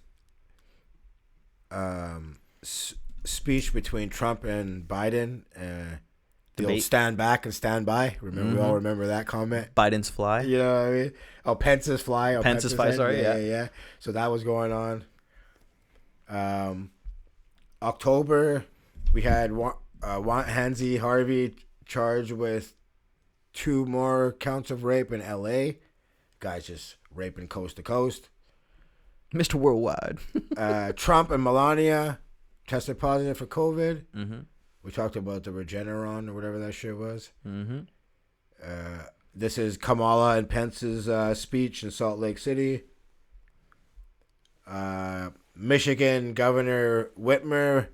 Speaker 2: speech between Trump and Biden. The old stand back and stand by. Remember, we all remember that comment.
Speaker 1: Biden's fly.
Speaker 2: You know what I mean? Oh, Pence's fly. Oh,
Speaker 1: Pence's fly. Sorry,
Speaker 2: yeah. So that was going on. October, we had Hansi Harvey charged with 2 more counts of rape in L.A. Guys just raping coast to coast.
Speaker 1: Mr. Worldwide.
Speaker 2: Trump and Melania tested positive for COVID. We talked about the Regeneron or whatever that shit was. This is Kamala and Pence's speech in Salt Lake City. Michigan Governor Whitmer.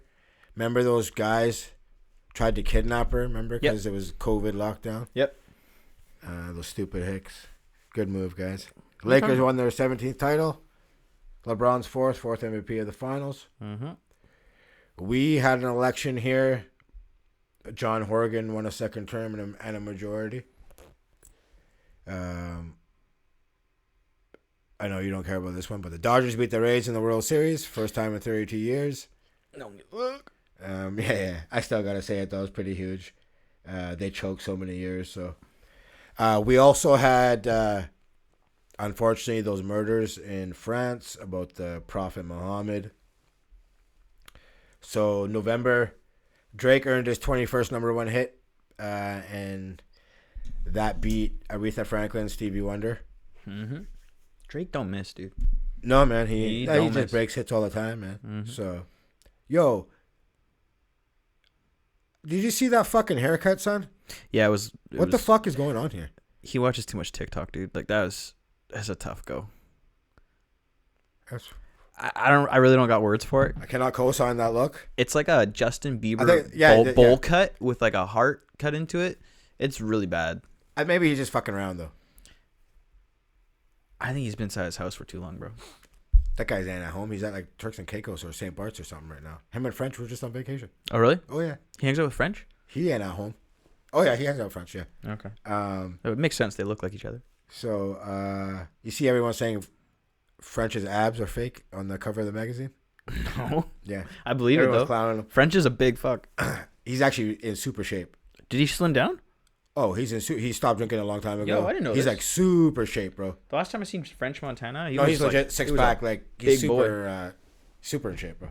Speaker 2: Remember those guys tried to kidnap her? Remember? Because it was COVID lockdown?
Speaker 1: Yep.
Speaker 2: Those stupid hicks. Good move, guys. Lakers won their 17th title. LeBron's fourth MVP of the finals. We had an election here. John Horgan won a second term and a majority. I know you don't care about this one, but the Dodgers beat the Rays in the World Series. First time in 32 years.
Speaker 1: No, look.
Speaker 2: Yeah. I still got to say it, though. It was pretty huge. They choked so many years. So we also had, unfortunately, those murders in France about the Prophet Muhammad. So November, Drake earned his 21st #1 hit, and that beat Aretha Franklin, Stevie Wonder.
Speaker 1: Drake don't miss, dude.
Speaker 2: No, man, he just breaks hits all the time, man. So, yo, did you see that fucking haircut, son?
Speaker 1: Yeah, it was.
Speaker 2: What the fuck is going on here?
Speaker 1: He watches too much TikTok, dude. Like that's a tough go. I really don't got words for it.
Speaker 2: I cannot co-sign that look.
Speaker 1: It's like a Justin Bieber bowl cut with like a heart cut into it. It's really bad.
Speaker 2: Maybe he's just fucking around though.
Speaker 1: I think he's been inside his house for too long, bro.
Speaker 2: That guy's ain't at home. He's at like Turks and Caicos or St. Bart's or something right now. Him and French were just on vacation.
Speaker 1: Oh really?
Speaker 2: Oh yeah.
Speaker 1: He hangs out with French?
Speaker 2: He ain't at home. Oh yeah, he hangs out with French. Yeah.
Speaker 1: Okay. It makes sense. They look like each other.
Speaker 2: So you see everyone saying French's abs are fake on the cover of the magazine?
Speaker 1: No.
Speaker 2: Yeah.
Speaker 1: I believe
Speaker 2: Everyone's
Speaker 1: it, though.
Speaker 2: Clowning him.
Speaker 1: French is a big fuck.
Speaker 2: He's actually in super shape.
Speaker 1: Did he slim down?
Speaker 2: Oh, he stopped drinking a long time ago.
Speaker 1: Yo, I didn't know
Speaker 2: He's
Speaker 1: this.
Speaker 2: like super shape, bro.
Speaker 1: The last time I seen French Montana,
Speaker 2: he's legit six pack. Like he's super, super in shape, bro.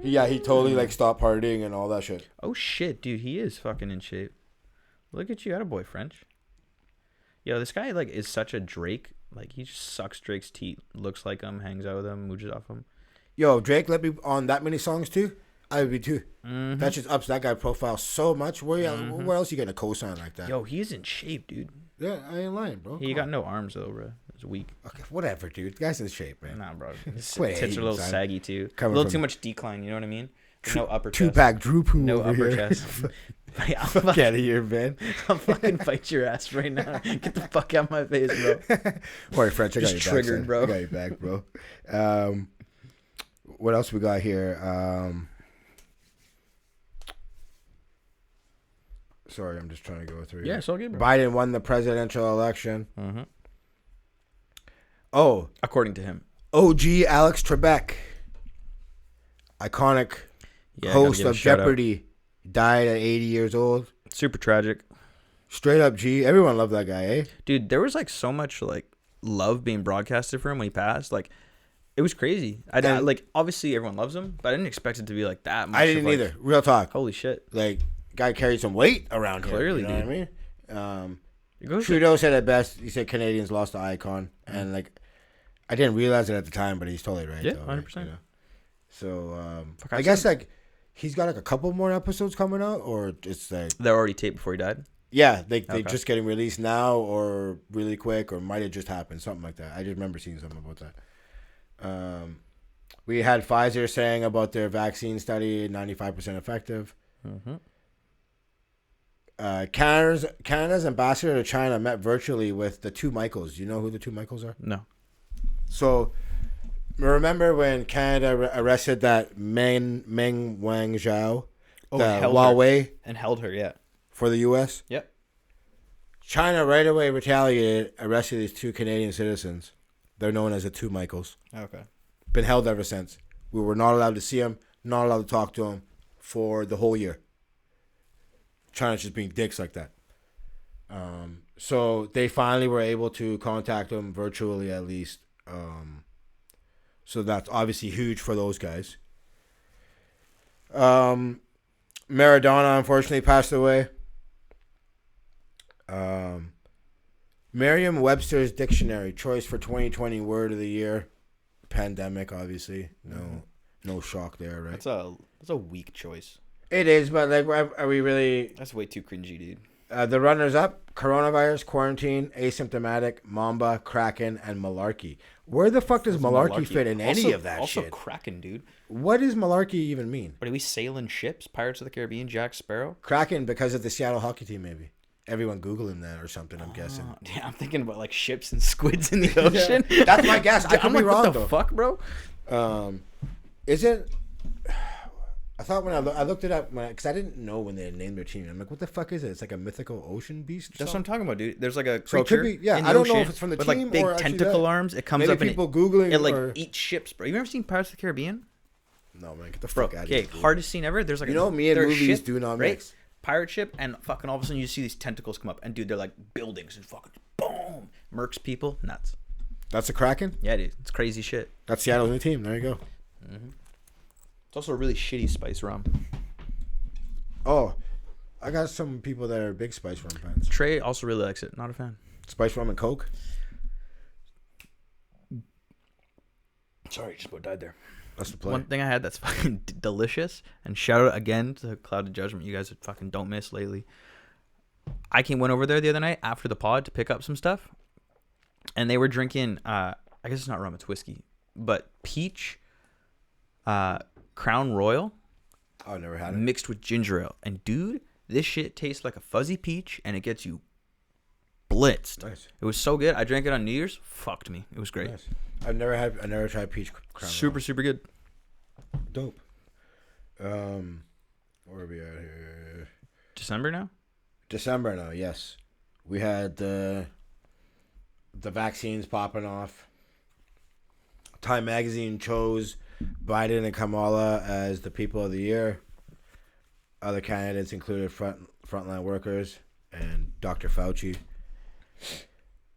Speaker 2: Yeah, he totally like stopped partying and all that shit.
Speaker 1: Oh shit, dude, he is fucking in shape. Look at you, attaboy, French. Yo, this guy like is such a Drake. Like he just sucks Drake's teeth. Looks like him, hangs out with him, mooches off him.
Speaker 2: Yo, Drake let me on that many songs too. I would be too.
Speaker 1: Mm-hmm.
Speaker 2: That just ups that guy profile so much. Where else you getting a cosign like that?
Speaker 1: Yo, he's in shape, dude.
Speaker 2: Yeah, I ain't lying, bro.
Speaker 1: He got no arms though, bro. It's weak.
Speaker 2: Okay, whatever, dude. The guy's in shape, man.
Speaker 1: Nah, bro. His
Speaker 2: Quit
Speaker 1: tits are a
Speaker 2: hating,
Speaker 1: little
Speaker 2: son.
Speaker 1: saggy too.
Speaker 2: Coming
Speaker 1: A little
Speaker 2: from-
Speaker 1: too much decline. You know what I mean? No upper chest.
Speaker 2: Two-pack Drew Poo
Speaker 1: No
Speaker 2: over
Speaker 1: upper
Speaker 2: here.
Speaker 1: chest. I'll
Speaker 2: Fuck out of here, man.
Speaker 1: fucking fight your ass right now. Get the fuck out of my face, bro.
Speaker 2: Sorry, French. I got
Speaker 1: Just
Speaker 2: your
Speaker 1: triggered,
Speaker 2: back,
Speaker 1: bro.
Speaker 2: I got your back, bro. What else we got here? Sorry, I'm just trying to go through.
Speaker 1: Yeah,
Speaker 2: here.
Speaker 1: it's all good, bro.
Speaker 2: Biden won the presidential election.
Speaker 1: Mm-hmm.
Speaker 2: Oh,
Speaker 1: According to him.
Speaker 2: OG Alex Trebek, iconic
Speaker 1: Yeah,
Speaker 2: host
Speaker 1: gotta give a
Speaker 2: of
Speaker 1: shout out.
Speaker 2: Jeopardy, died at 80 years old.
Speaker 1: Super tragic.
Speaker 2: Straight up G. Everyone loved that guy, eh?
Speaker 1: Dude, there was like so much like love being broadcasted for him when he passed. Like, it was crazy. Like, obviously everyone loves him, but I didn't expect it to be like that much.
Speaker 2: I didn't
Speaker 1: like,
Speaker 2: either. Real talk.
Speaker 1: Holy shit.
Speaker 2: Like, guy carried some weight around
Speaker 1: Clearly,
Speaker 2: here. You know
Speaker 1: dude.
Speaker 2: what I mean?
Speaker 1: It goes
Speaker 2: Trudeau said it best. He said Canadians lost the icon, and like, I didn't realize it at the time, but he's totally right.
Speaker 1: Yeah,
Speaker 2: though,
Speaker 1: 100%.
Speaker 2: You know? So
Speaker 1: Fuck,
Speaker 2: I guess like he's got like a couple more episodes coming out, or it's like
Speaker 1: They're already taped before he died.
Speaker 2: yeah, they're
Speaker 1: Okay.
Speaker 2: just getting released now, or really quick, or might have just happened, something like that. I just remember seeing something about that. We had Pfizer saying about their vaccine study, 95% effective.
Speaker 1: Mm-hmm.
Speaker 2: Canada's ambassador to China met virtually with the two Michaels. Do you know who the two Michaels are?
Speaker 1: No.
Speaker 2: So, remember when Canada arrested that Meng Wanzhou, the
Speaker 1: held her.
Speaker 2: Huawei
Speaker 1: And held her, yeah.
Speaker 2: for the U.S.?
Speaker 1: Yep.
Speaker 2: China right away retaliated, arrested these two Canadian citizens. They're known as the two Michaels.
Speaker 1: Okay.
Speaker 2: Been held ever since. We were not allowed to see them, not allowed to talk to them for the whole year. China's just being dicks like that. So they finally were able to contact them virtually, at least. So that's obviously huge for those guys. Maradona unfortunately passed away. Merriam-Webster's dictionary choice for 2020 word of the year. Pandemic, obviously. No shock there, right?
Speaker 1: That's a weak choice.
Speaker 2: It is, but like, are we really?
Speaker 1: That's way too cringy, dude.
Speaker 2: The runners-up: coronavirus, quarantine, asymptomatic, Mamba, Kraken, and malarkey. Where the fuck does malarkey fit in any of that
Speaker 1: also
Speaker 2: shit?
Speaker 1: Also Kraken, dude.
Speaker 2: What does malarkey even mean?
Speaker 1: But are we sailing ships? Pirates of the Caribbean, Jack Sparrow?
Speaker 2: Kraken because of the Seattle hockey team, maybe. Everyone Googling that or something, I'm guessing.
Speaker 1: Yeah, I'm thinking about like ships and squids in the ocean.
Speaker 2: Yeah, that's my guess. I could
Speaker 1: I'm
Speaker 2: be
Speaker 1: like,
Speaker 2: wrong,
Speaker 1: what the
Speaker 2: though.
Speaker 1: fuck, bro?
Speaker 2: Isn't... I thought when I looked it up, because I didn't know when they named their team. I'm like, what the fuck is it? It's like a mythical ocean beast?
Speaker 1: That's what I'm talking about, dude. There's like a
Speaker 2: So it could
Speaker 1: creature
Speaker 2: be- yeah,
Speaker 1: in the
Speaker 2: I don't know
Speaker 1: ocean
Speaker 2: if it's from the
Speaker 1: with
Speaker 2: team
Speaker 1: like big
Speaker 2: or actually
Speaker 1: tentacle
Speaker 2: that.
Speaker 1: arms. It comes
Speaker 2: Maybe
Speaker 1: up and
Speaker 2: people Googling
Speaker 1: it like
Speaker 2: or...
Speaker 1: eats ships, bro. You ever seen Pirates of the Caribbean?
Speaker 2: No, man, get the
Speaker 1: Bro,
Speaker 2: fuck out of
Speaker 1: okay,
Speaker 2: here. dude.
Speaker 1: hardest scene ever. There's like
Speaker 2: You know, me and
Speaker 1: there's a
Speaker 2: movies
Speaker 1: ship,
Speaker 2: do not
Speaker 1: right?
Speaker 2: mix.
Speaker 1: Pirate ship, and fucking all of a sudden you see these tentacles come up, and dude, they're like buildings and fucking boom, murks people, nuts.
Speaker 2: That's a Kraken?
Speaker 1: Yeah, dude, it's crazy shit.
Speaker 2: That's Seattle's new team. There you go.
Speaker 1: It's also a really shitty spice rum.
Speaker 2: Oh, I got some people that are big Spice Rum fans.
Speaker 1: Trey also really likes it. Not a fan.
Speaker 2: Spice Rum and Coke?
Speaker 1: Sorry, just about died there.
Speaker 2: That's the play.
Speaker 1: One thing I had that's fucking delicious, and shout out again to Cloud of Judgment. You guys fucking don't miss lately. Went over there the other night after the pod to pick up some stuff, and they were drinking. I guess it's not rum; it's whiskey, but peach, Crown Royal,
Speaker 2: Oh, I never had it.
Speaker 1: mixed with ginger ale. And dude, this shit tastes like a fuzzy peach, and it gets you blitzed.
Speaker 2: Nice.
Speaker 1: It was so good. I drank it on New Year's. Fucked me. It was great.
Speaker 2: Nice. I never tried peach crown.
Speaker 1: Super good.
Speaker 2: Dope. Where are we at here?
Speaker 1: December now.
Speaker 2: December now, yes. We had the vaccines popping off. Time Magazine chose Biden and Kamala as the people of the year. Other candidates included frontline workers and Dr. Fauci.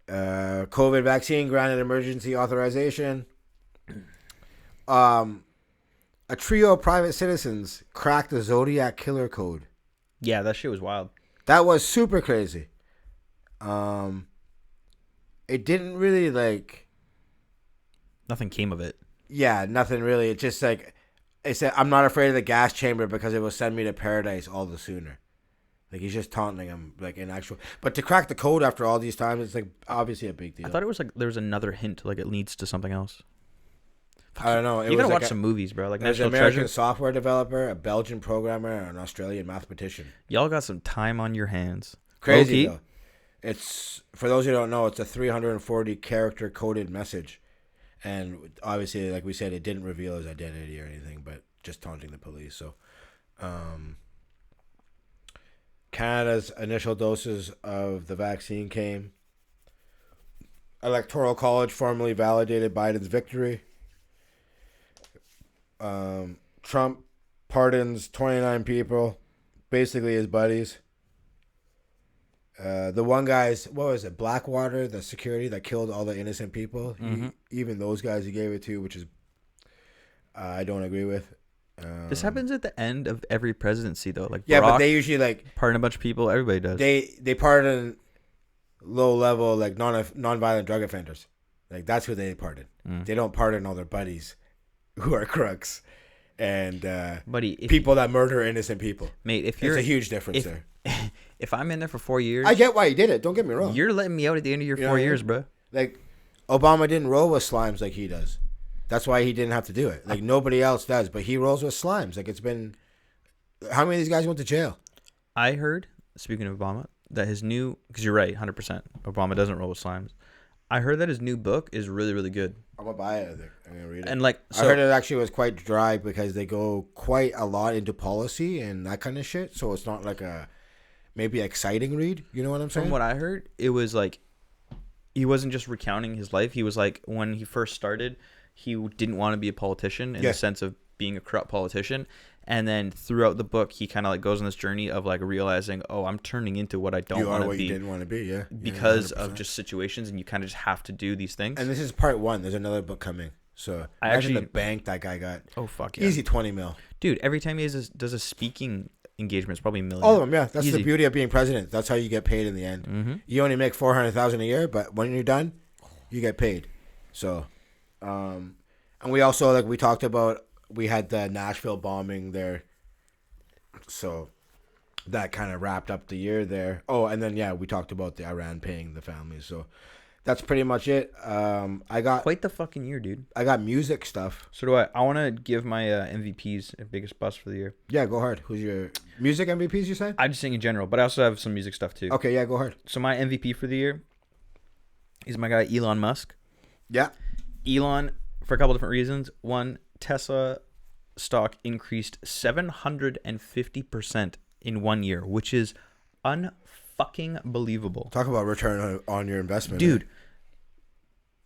Speaker 2: COVID vaccine granted emergency authorization. A trio of private citizens cracked the Zodiac killer code.
Speaker 1: Yeah, that shit was wild.
Speaker 2: That was super crazy. It didn't really like...
Speaker 1: Nothing came of it.
Speaker 2: Yeah, nothing really. It just like... It said, "I'm not afraid of the gas chamber because it will send me to paradise all the sooner." Like he's just taunting him, like in actual. But to crack the code after all these times, it's like obviously a big deal.
Speaker 1: I thought it was like there was another hint, like it leads to something else.
Speaker 2: I don't know.
Speaker 1: You gotta watch some movies, bro. Like
Speaker 2: there's an
Speaker 1: National
Speaker 2: American
Speaker 1: Treasure.
Speaker 2: software developer, a Belgian programmer, and an Australian mathematician.
Speaker 1: Y'all got some time on your hands.
Speaker 2: Crazy though. It's, for those who don't know, it's a 340 character coded message, and obviously, like we said, it didn't reveal his identity or anything, but just taunting the police. So, Canada's initial doses of the vaccine came. Electoral College formally validated Biden's victory. Trump pardons 29 people, basically his buddies. The one guy's, what was it, Blackwater, the security that killed all the innocent people. Even those guys he gave it to, which is I don't agree with.
Speaker 1: This happens at the end of every presidency, though. Like
Speaker 2: yeah,
Speaker 1: Barack,
Speaker 2: but they usually like
Speaker 1: pardon a bunch of people. Everybody does.
Speaker 2: They pardon low level like non-violent drug offenders. Like that's who they pardon. They don't pardon all their buddies who are crooks and
Speaker 1: buddy,
Speaker 2: people that murder innocent people.
Speaker 1: Mate, if
Speaker 2: it's a huge difference there.
Speaker 1: If I'm in there for 4 years,
Speaker 2: I get why you did it. Don't get me wrong.
Speaker 1: You're letting me out at the end of your 4 years, bro.
Speaker 2: Like Obama didn't roll with slimes like he does. That's why he didn't have to do it. Like nobody else does, but he rolls with slimes. Like it's been, how many of these guys went to jail?
Speaker 1: I heard, speaking of Obama, that his new, because you're right, 100%. Obama doesn't roll with slimes. I heard that his new book is really, really good.
Speaker 2: I'm gonna buy it. I'm gonna read it.
Speaker 1: And like,
Speaker 2: I heard it actually was quite dry because they go quite a lot into policy and that kind of shit. So it's not like a maybe exciting read. You know what I'm saying?
Speaker 1: From what I heard, it was like he wasn't just recounting his life. He was like, when he first started, he didn't want to be a politician in the sense of being a corrupt politician. And then throughout the book, he kind of like goes on this journey of like realizing, oh, I'm turning into what I don't want to be.
Speaker 2: You didn't want to be, yeah.
Speaker 1: Because of just situations, and you kind of just have to do these things.
Speaker 2: And this is part 1. There's another book coming. So imagine the bank that guy got.
Speaker 1: Oh, fuck yeah.
Speaker 2: Easy 20 mil.
Speaker 1: Dude, every time he does a speaking engagement, it's probably $1 million.
Speaker 2: All of them, yeah. That's the beauty of being president. That's how you get paid in the end.
Speaker 1: Mm-hmm.
Speaker 2: You only make $400,000 a year, but when you're done, you get paid. So, and we also, like we talked about, we had the Nashville bombing there. So that kind of wrapped up the year there. Oh, and then, yeah, we talked about the Iran paying the families. So that's pretty much it. I got
Speaker 1: quite the fucking year, dude.
Speaker 2: I got music stuff.
Speaker 1: So do I. I want to give my MVPs and biggest bust for the year.
Speaker 2: Yeah, go hard. Who's your music MVPs, you said?
Speaker 1: I just sing in general, but I also have some music stuff too.
Speaker 2: Okay, yeah, go hard.
Speaker 1: So my MVP for the year is my guy Elon Musk.
Speaker 2: Yeah.
Speaker 1: Elon, for a couple different reasons. One, Tesla stock increased 750% in 1 year, which is unfucking believable.
Speaker 2: Talk about return on your investment,
Speaker 1: dude.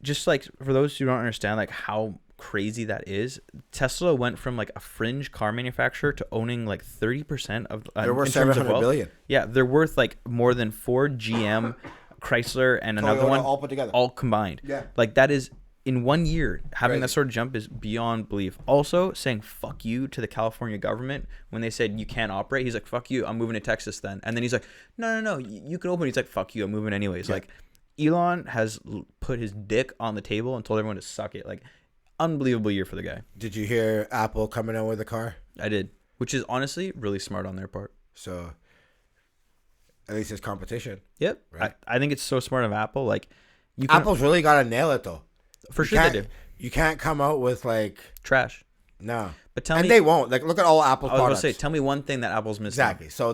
Speaker 1: Just like for those who don't understand like how crazy that is, Tesla went from like a fringe car manufacturer to owning like 30% of.
Speaker 2: They're worth $700 billion.
Speaker 1: Yeah, they're worth like more than Ford, GM, Chrysler, and another one
Speaker 2: all put together,
Speaker 1: all combined.
Speaker 2: Yeah,
Speaker 1: like that is. In 1 year, having
Speaker 2: crazy.
Speaker 1: that sort of jump is beyond belief. Also, saying fuck you to the California government when they said you can't operate. He's like, fuck you, I'm moving to Texas then. And then he's like, no, you can open. He's like, fuck you, I'm moving anyways. Yeah. Like, Elon has put his dick on the table and told everyone to suck it. Like, unbelievable year for the guy.
Speaker 2: Did you hear Apple coming out with a car?
Speaker 1: I did, which is honestly really smart on their part.
Speaker 2: So, at least it's competition.
Speaker 1: Yep. Right? I think it's so smart of Apple. Like,
Speaker 2: Apple's really got to nail it, though.
Speaker 1: For sure they do.
Speaker 2: You can't come out with like
Speaker 1: trash.
Speaker 2: No.
Speaker 1: But tell me,
Speaker 2: they won't. Like look at all Apple products.
Speaker 1: I was going to say, tell me one thing that Apple's missing.
Speaker 2: Exactly. So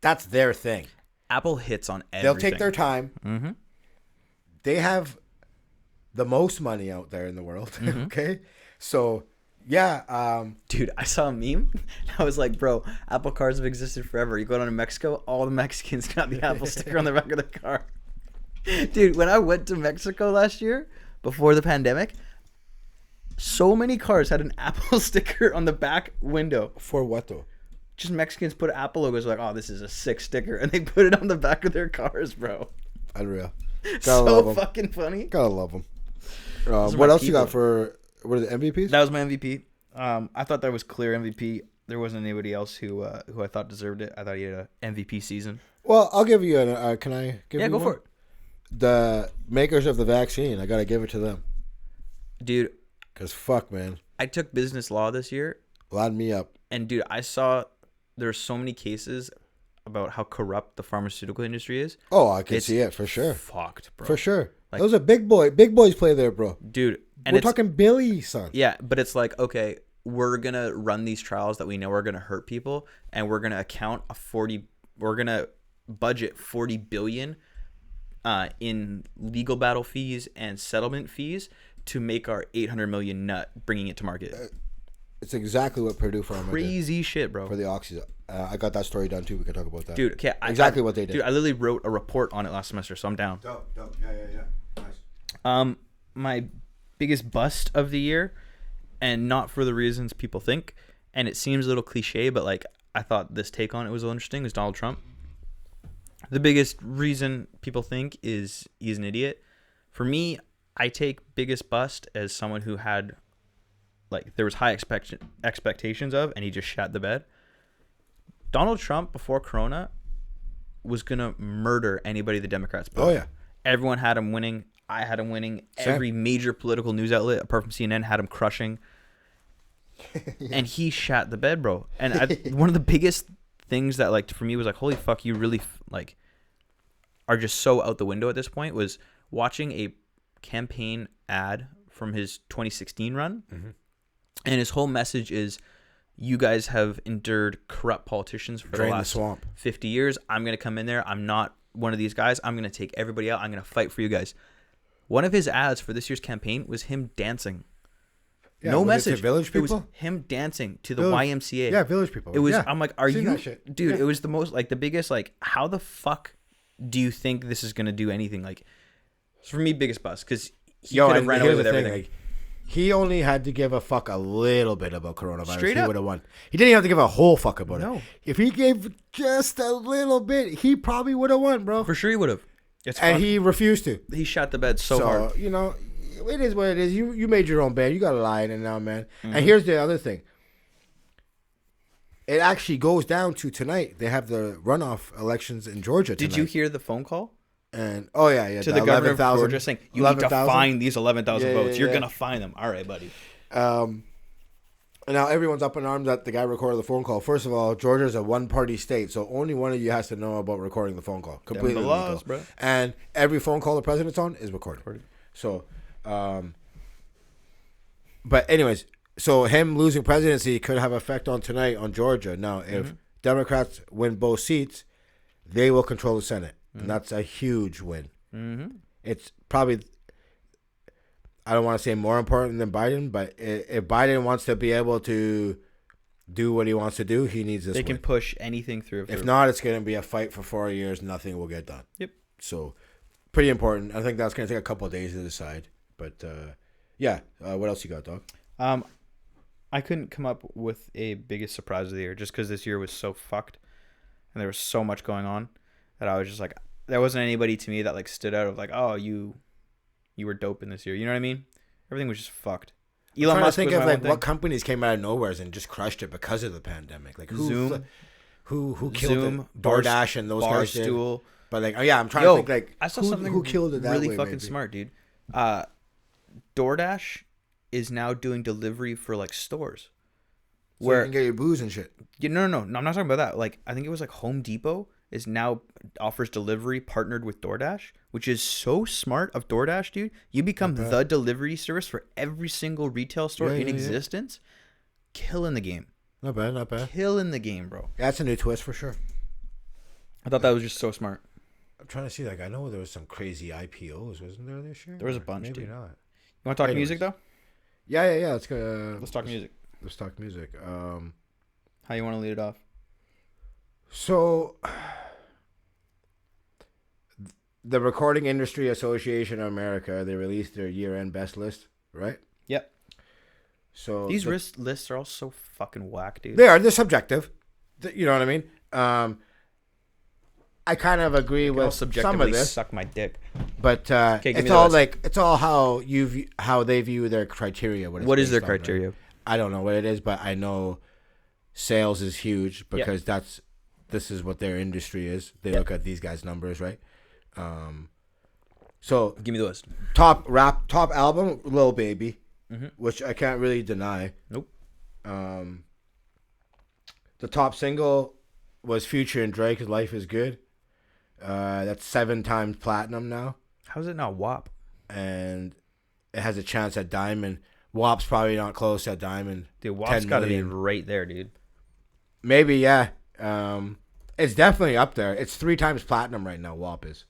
Speaker 2: that's their thing.
Speaker 1: Apple hits on everything.
Speaker 2: They'll take their time.
Speaker 1: Mm-hmm.
Speaker 2: They have the most money out there in the world. Mm-hmm. Okay. So yeah.
Speaker 1: Dude, I saw a meme. I was like, bro, Apple cars have existed forever. You go down to Mexico, all the Mexicans got the Apple sticker on the back of their car. Dude, when I went to Mexico last year, before the pandemic, so many cars had an Apple sticker on the back window.
Speaker 2: For what though?
Speaker 1: Just Mexicans put Apple logos like, oh, this is a sick sticker. And they put it on the back of their cars, bro.
Speaker 2: Unreal.
Speaker 1: So fucking funny.
Speaker 2: Gotta love them. What else you got for, what are the MVPs?
Speaker 1: That was my MVP. I thought that was clear MVP. There wasn't anybody else who I thought deserved it. I thought he had an MVP season.
Speaker 2: Well, I'll give you an, can I give you
Speaker 1: Yeah, go
Speaker 2: one?
Speaker 1: for it.
Speaker 2: The makers of the vaccine, I gotta give it to them,
Speaker 1: dude.
Speaker 2: Cause fuck, man.
Speaker 1: I took business law this year.
Speaker 2: Line me up.
Speaker 1: And dude, I saw there's so many cases about how corrupt the pharmaceutical industry is.
Speaker 2: Oh, I can see it for sure.
Speaker 1: Fucked, bro.
Speaker 2: For sure.
Speaker 1: Like,
Speaker 2: those are big boys play there, bro.
Speaker 1: Dude, and
Speaker 2: we're talking Billy, son.
Speaker 1: Yeah, but it's like, okay, we're gonna run these trials that we know are gonna hurt people, and we're gonna we're gonna budget 40 billion in legal battle fees and settlement fees to make our 800 million nut, bringing it to market.
Speaker 2: It's exactly what Purdue Pharma
Speaker 1: Crazy shit, bro.
Speaker 2: For the oxys. I got that story done too. We can talk about that.
Speaker 1: Dude, okay.
Speaker 2: Exactly what they did.
Speaker 1: Dude, I literally wrote a report on it last semester, so I'm down.
Speaker 2: Dope. Yeah. Nice.
Speaker 1: My biggest bust of the year, and not for the reasons people think, and it seems a little cliche, but like I thought this take on it was a little interesting, is Donald Trump. The biggest reason people think is he's an idiot. For me, I take biggest bust as someone who had, like, there was high expectations of, and he just shat the bed. Donald Trump, before Corona, was going to murder anybody the Democrats put.
Speaker 2: Oh, yeah.
Speaker 1: Everyone had him winning. I had him winning.
Speaker 2: Same.
Speaker 1: Every major political news outlet, apart from CNN, had him crushing.
Speaker 2: Yeah.
Speaker 1: And he shat the bed, bro. And one of the biggest things that, like, for me was like, holy fuck, you really, like, are just so out the window at this point, was watching a campaign ad from his 2016 run. Mm-hmm. And his whole message is, you guys have endured corrupt politicians for the last 50 years. I'm going to come in there. I'm not one of these guys. I'm going to take everybody out. I'm going to fight for you guys. One of his ads for this year's campaign was him dancing.
Speaker 2: Yeah,
Speaker 1: no message.
Speaker 2: Village people?
Speaker 1: It was him dancing to the YMCA.
Speaker 2: Yeah, Village People.
Speaker 1: It was.
Speaker 2: Yeah.
Speaker 1: I'm like, are
Speaker 2: Seen
Speaker 1: you,
Speaker 2: that shit.
Speaker 1: dude?
Speaker 2: Yeah.
Speaker 1: It was the most, like, the biggest, like, how the fuck do you think this is going to do anything? Like, for me, biggest bust, because he could have ran away with everything.
Speaker 2: Like, he only had to give a fuck a little bit about coronavirus.
Speaker 1: Straight
Speaker 2: he
Speaker 1: up.
Speaker 2: would have won. He didn't even have to give a whole fuck about
Speaker 1: No.
Speaker 2: it. If he gave just a little bit, he probably would have won, bro.
Speaker 1: For sure he would have.
Speaker 2: And he refused to.
Speaker 1: He shot the bed so hard.
Speaker 2: You know, it is what it is. You made your own bed. You got to lie in it now, man.
Speaker 1: Mm-hmm.
Speaker 2: And here's the other thing. It actually goes down to tonight. They have the runoff elections in Georgia tonight.
Speaker 1: Did you hear the phone call?
Speaker 2: And
Speaker 1: to the governor of Georgia saying, you need to find these 11,000 votes. You're going to find them. All right, buddy.
Speaker 2: And now everyone's up in arms that the guy recorded the phone call. First of all, Georgia's a one-party state, so only one of you has to know about recording the phone call. Completely
Speaker 1: the laws, bro.
Speaker 2: And every phone call the president's on is recorded. So, but anyways, so him losing presidency could have effect on tonight on Georgia. Now, if Democrats win both seats, they will control the Senate. And that's a huge win. Mm-hmm. It's probably, I don't want to say more important than Biden, but if Biden wants to be able to do what he wants to do, he needs this
Speaker 1: They
Speaker 2: win.
Speaker 1: can push anything through.
Speaker 2: If not, it's going to be a fight for 4 years. Nothing will get done.
Speaker 1: Yep.
Speaker 2: So, pretty important. I think that's going to take a couple of days to decide. But, yeah. What else you got, dog?
Speaker 1: I couldn't come up with a biggest surprise of the year just because this year was so fucked and there was so much going on that I was just like, there wasn't anybody to me that, like, stood out of, like, oh, you were dope in this year. You know what I mean? Everything was just fucked.
Speaker 2: Elon Musk think of, like, what companies came out of nowhere and just crushed it because of the pandemic. Like,
Speaker 1: Zoom.
Speaker 2: Who killed
Speaker 1: Zoom,
Speaker 2: it? DoorDash and those guys did.
Speaker 1: Barstool.
Speaker 2: But, like, oh, yeah, I'm trying to think, like,
Speaker 1: I saw something
Speaker 2: who killed it that
Speaker 1: really
Speaker 2: way,
Speaker 1: fucking
Speaker 2: maybe.
Speaker 1: smart, dude. DoorDash is now doing delivery for, like, stores.
Speaker 2: So you can get your booze and shit.
Speaker 1: No, I'm not talking about that. Like, I think it was like Home Depot is now offers delivery partnered with DoorDash, which is so smart of DoorDash, dude. You become the delivery service for every single retail store in existence. Killing the game.
Speaker 2: Not bad.
Speaker 1: Killing the game, bro.
Speaker 2: That's a new twist for sure.
Speaker 1: I thought that was just so smart.
Speaker 2: I'm trying to see, like, I know there was some crazy IPOs, wasn't there this year?
Speaker 1: There was a bunch,
Speaker 2: Maybe
Speaker 1: dude.
Speaker 2: not.
Speaker 1: You want to talk music, though?
Speaker 2: Yeah. Let's go.
Speaker 1: Let's talk music.
Speaker 2: Let's talk music.
Speaker 1: How you want to lead it off?
Speaker 2: So, the Recording Industry Association of America, they released their year-end best list, right?
Speaker 1: Yep.
Speaker 2: So
Speaker 1: these lists are all so fucking whack, dude.
Speaker 2: They're subjective. You know what I mean? I kind of agree with some of this.
Speaker 1: Suck my dick.
Speaker 2: But it's all like how they view their criteria.
Speaker 1: What is their criteria?
Speaker 2: Right? I don't know what it is, but I know sales is huge because this is what their industry is. They look at these guys' numbers, right? So
Speaker 1: give me the list.
Speaker 2: Top album, Lil Baby, which I can't really deny.
Speaker 1: Nope.
Speaker 2: The top single was Future and Drake's "Life Is Good." That's 7 times platinum now,
Speaker 1: How's it not WAP?
Speaker 2: and it has a chance at diamond. WAP's probably not close at diamond.
Speaker 1: Dude, WAP's got to be right there, dude.
Speaker 2: Maybe, yeah. It's definitely up there. It's 3 times platinum right now. WAP is.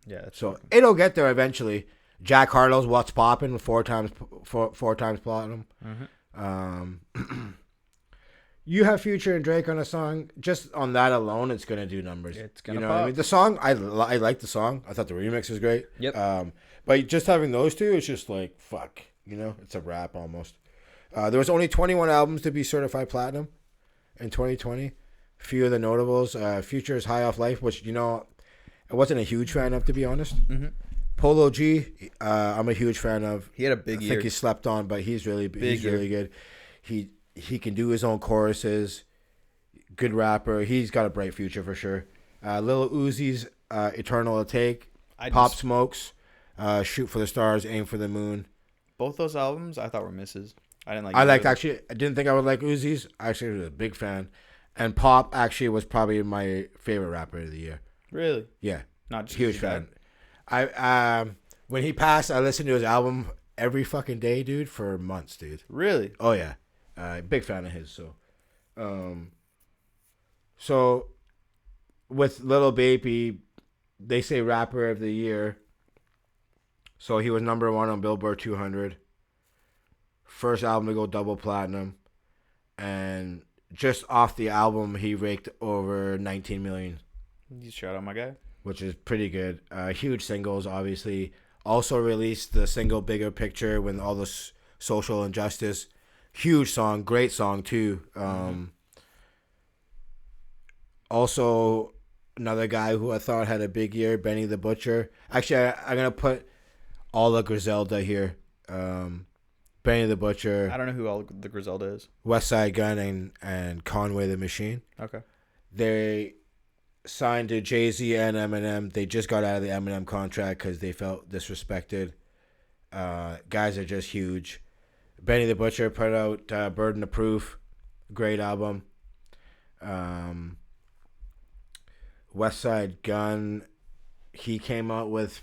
Speaker 1: Yeah. That's
Speaker 2: So it'll get there eventually. Jack Harlow's "What's Poppin'" 4 times platinum. You have Future and Drake on a song. Just on that alone, it's gonna do numbers.
Speaker 1: It's gonna
Speaker 2: What
Speaker 1: pop.
Speaker 2: I mean? The song, I like the song. I thought the remix was great.
Speaker 1: Yep.
Speaker 2: But just having those two, it's just like fuck. It's a rap almost. There was only 21 albums to be certified platinum in 2020. Few of the notables: Future's "High Off Life," which I wasn't a huge fan of, to be honest.
Speaker 1: Mm-hmm.
Speaker 2: Polo G, I'm a huge fan of.
Speaker 1: He had a big year.
Speaker 2: I think he slept on, but he's really good. He can do his own choruses. Good rapper. He's got a bright future for sure. Lil Uzi's "Eternal Take," Pop Smoke's "Shoot for the Stars, Aim for the Moon."
Speaker 1: Both those albums I thought were misses. I didn't like.
Speaker 2: I didn't think I would like Uzi's. I actually was a big fan, and Pop actually was probably my favorite rapper of the year.
Speaker 1: Really?
Speaker 2: Yeah,
Speaker 1: not just
Speaker 2: huge fan. I when he passed, I listened to his album every fucking day, dude, for months, dude.
Speaker 1: Really?
Speaker 2: Oh yeah, big fan of his. So with Lil Baby, they say rapper of the year. So he was number 1 on Billboard 200. First album to go double platinum, and just off the album, he raked over 19 million.
Speaker 1: You shout out my guy.
Speaker 2: Which is pretty good. Huge singles, obviously. Also released the single "Bigger Picture" with all the social injustice. Huge song, great song too. Also, another guy who I thought had a big year, Benny the Butcher. Actually, I'm gonna put all the Griselda here. Benny the Butcher.
Speaker 1: I don't know who all the Griselda is.
Speaker 2: West Side Gun and Conway the Machine.
Speaker 1: Okay.
Speaker 2: They signed to Jay-Z and Eminem. They just got out of the Eminem contract because they felt disrespected. Guys are just huge. Benny the Butcher put out Burden of Proof. Great album. West Side Gun, he came out with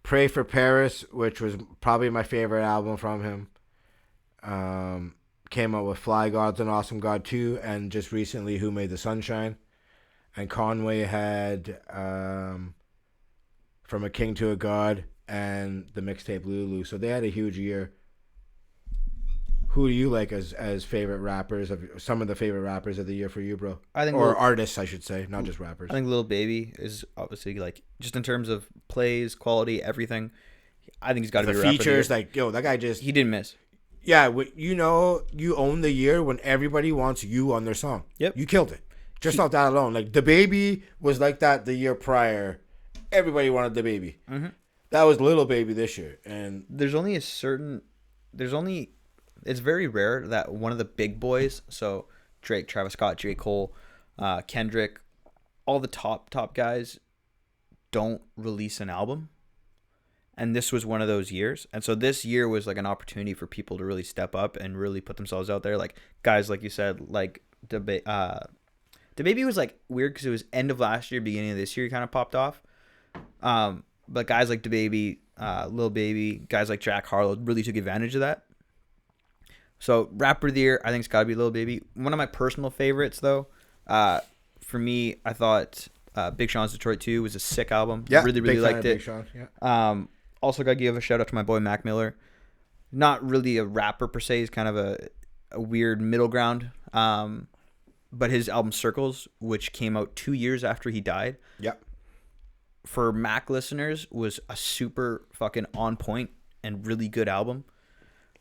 Speaker 2: Pray for Paris, which was probably my favorite album from him. Came out with Fly God's an Awesome God 2, and just recently Who Made the Sunshine. And Conway had From a King to a God and the mixtape Lulu. So they had a huge year. Who do you like as favorite rappers, some of the favorite rappers of the year for you, bro? Artists, I should say, not just rappers.
Speaker 1: I think Lil Baby is obviously, like, just in terms of plays, quality, everything. I think he's got to be a rapper.
Speaker 2: Features, like, yo, that guy just...
Speaker 1: He didn't miss.
Speaker 2: Yeah, you own the year when everybody wants you on their song.
Speaker 1: Yep.
Speaker 2: You killed it. Just off that alone. Like, The Baby was like that the year prior. Everybody wanted The Baby.
Speaker 1: Mm-hmm.
Speaker 2: That was Little Baby this year. And
Speaker 1: it's very rare that one of the big boys, so Drake, Travis Scott, J. Cole, Kendrick, all the top guys don't release an album. And this was one of those years. And so this year was like an opportunity for people to really step up and really put themselves out there. Like guys, like you said, like DaBaby was like weird because it was end of last year, beginning of this year, he kind of popped off. But guys like DaBaby, Lil Baby, guys like Jack Harlow really took advantage of that. So rapper of the year, I think it's got to be Lil Baby. One of my personal favorites, though, for me, I thought Big Sean's Detroit 2 was a sick album.
Speaker 2: Yeah,
Speaker 1: really liked it.
Speaker 2: Big Sean, yeah.
Speaker 1: Also got to give a shout out to my boy Mac Miller. Not really a rapper per se. He's kind of a weird middle ground. But his album Circles, which came out 2 years after he died.
Speaker 2: Yep.
Speaker 1: For Mac listeners, was a super fucking on point and really good album.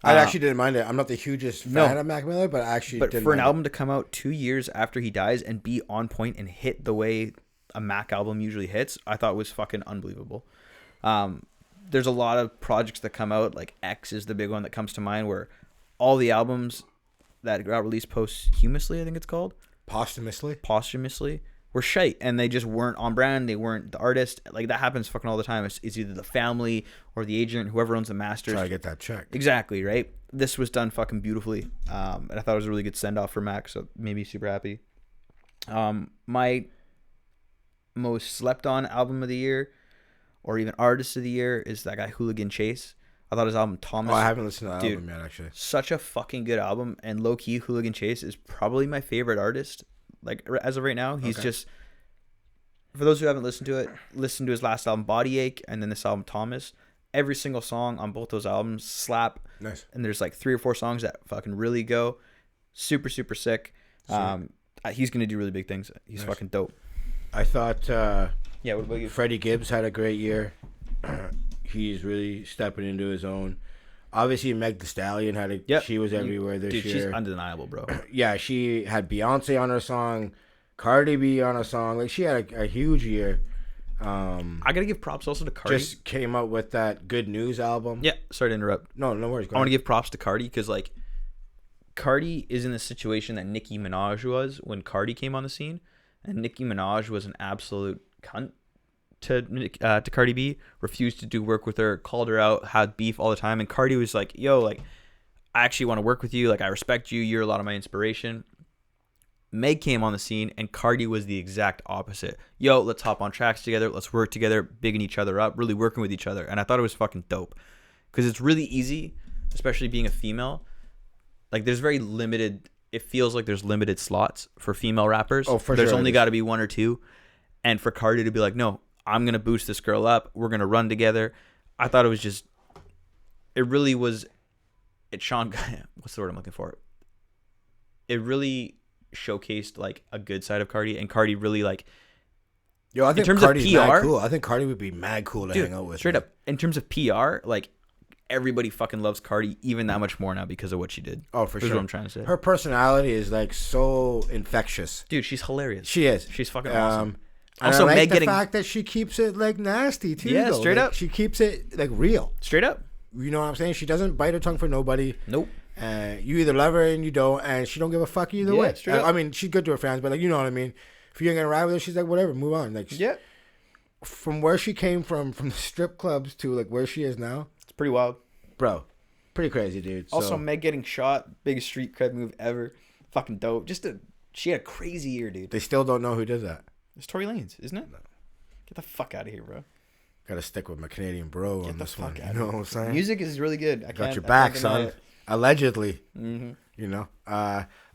Speaker 2: I actually didn't mind it. I'm not the hugest fan of Mac Miller, but I actually didn't
Speaker 1: for an
Speaker 2: mind
Speaker 1: album to come out 2 years after he dies and be on point and hit the way a Mac album usually hits, I thought was fucking unbelievable. There's a lot of projects that come out, like X is the big one that comes to mind, where all the albums that got released posthumously, I think it's called.
Speaker 2: Posthumously.
Speaker 1: were shite and they just weren't on brand. They weren't the artist. Like that happens fucking all the time. It's either the family or the agent, whoever owns the masters.
Speaker 2: Try to get that check.
Speaker 1: Exactly, right? This was done fucking beautifully. And I thought it was a really good send off for Mac, so made me super happy. My most slept on album of the year or even artist of the year is that guy Hooligan Chase. I thought his album Thomas.
Speaker 2: Oh, I haven't listened to that album yet, actually.
Speaker 1: Such a fucking good album, and low key Hooligan Chase is probably my favorite artist. Like as of right now, he's just. For those who haven't listened to it, listen to his last album Body Ache, and then this album Thomas. Every single song on both those albums slap.
Speaker 2: Nice.
Speaker 1: And there's like 3 or 4 songs that fucking really go. Super super sick. He's gonna do really big things. He's fucking dope.
Speaker 2: I thought.
Speaker 1: Yeah. What about you?
Speaker 2: Freddie Gibbs had a great year. He's really stepping into his own. Obviously, Meg Thee Stallion had a. Yep. She was everywhere this year.
Speaker 1: She's undeniable, bro.
Speaker 2: Yeah, she had Beyonce on her song, Cardi B on a song. Like she had a huge year.
Speaker 1: I gotta give props also to Cardi.
Speaker 2: Just came out with that Good News album.
Speaker 1: Yeah. Sorry to interrupt.
Speaker 2: No worries.
Speaker 1: I want to give props to Cardi because like, Cardi is in the situation that Nicki Minaj was when Cardi came on the scene, and Nicki Minaj was an absolute cunt to Cardi B, refused to do work with her, called her out, had beef all the time, and Cardi was like, yo, like, I actually want to work with you, like, I respect you, you're a lot of my inspiration. Meg came on the scene, and Cardi was the exact opposite. Yo, let's hop on tracks together, let's work together, bigging each other up, really working with each other, and I thought it was fucking dope, because it's really easy, especially being a female, like, there's very limited, it feels like there's limited slots for female rappers.
Speaker 2: Oh, for
Speaker 1: there's
Speaker 2: sure.
Speaker 1: only got to be 1 or 2, and for Cardi to be like, no, I'm going to boost this girl up. We're going to run together. I thought it was just, it really was, what's the word I'm looking for? It really showcased like a good side of Cardi, and Cardi really like,
Speaker 2: yo, I think
Speaker 1: in terms
Speaker 2: Cardi's
Speaker 1: of PR,
Speaker 2: mad cool. I think Cardi would be mad cool to hang out with.
Speaker 1: Straight up, in terms of PR, like everybody fucking loves Cardi even that much more now because of what she did.
Speaker 2: Oh, for sure.
Speaker 1: That's what I'm trying to say.
Speaker 2: Her personality is like so infectious.
Speaker 1: Dude, she's hilarious.
Speaker 2: She is.
Speaker 1: She's fucking awesome.
Speaker 2: And also, I like the fact that she keeps it like nasty too.
Speaker 1: Yeah,
Speaker 2: though.
Speaker 1: straight
Speaker 2: like,
Speaker 1: up.
Speaker 2: She keeps it like real.
Speaker 1: Straight up.
Speaker 2: You know what I'm saying? She doesn't bite her tongue for nobody.
Speaker 1: Nope.
Speaker 2: You either love her and you don't, and she don't give a fuck either way.
Speaker 1: Straight up.
Speaker 2: I mean, she's good to her fans, but like you know what I mean. If you ain't gonna ride with her, she's like whatever, move on. Like from where she came from the strip clubs to like where she is now,
Speaker 1: it's pretty wild,
Speaker 2: bro. Pretty crazy, dude.
Speaker 1: Also, Meg getting shot, biggest street cred move ever. Fucking dope. She had a crazy year, dude.
Speaker 2: They still don't know who did that.
Speaker 1: It's Tory Lanez, isn't it? No. Get the fuck out of here, bro.
Speaker 2: Gotta stick with my Canadian bro on this one.
Speaker 1: You
Speaker 2: know what I'm saying?
Speaker 1: Music is really good.
Speaker 2: Got your back, son. Allegedly.
Speaker 1: Mm-hmm.
Speaker 2: You know.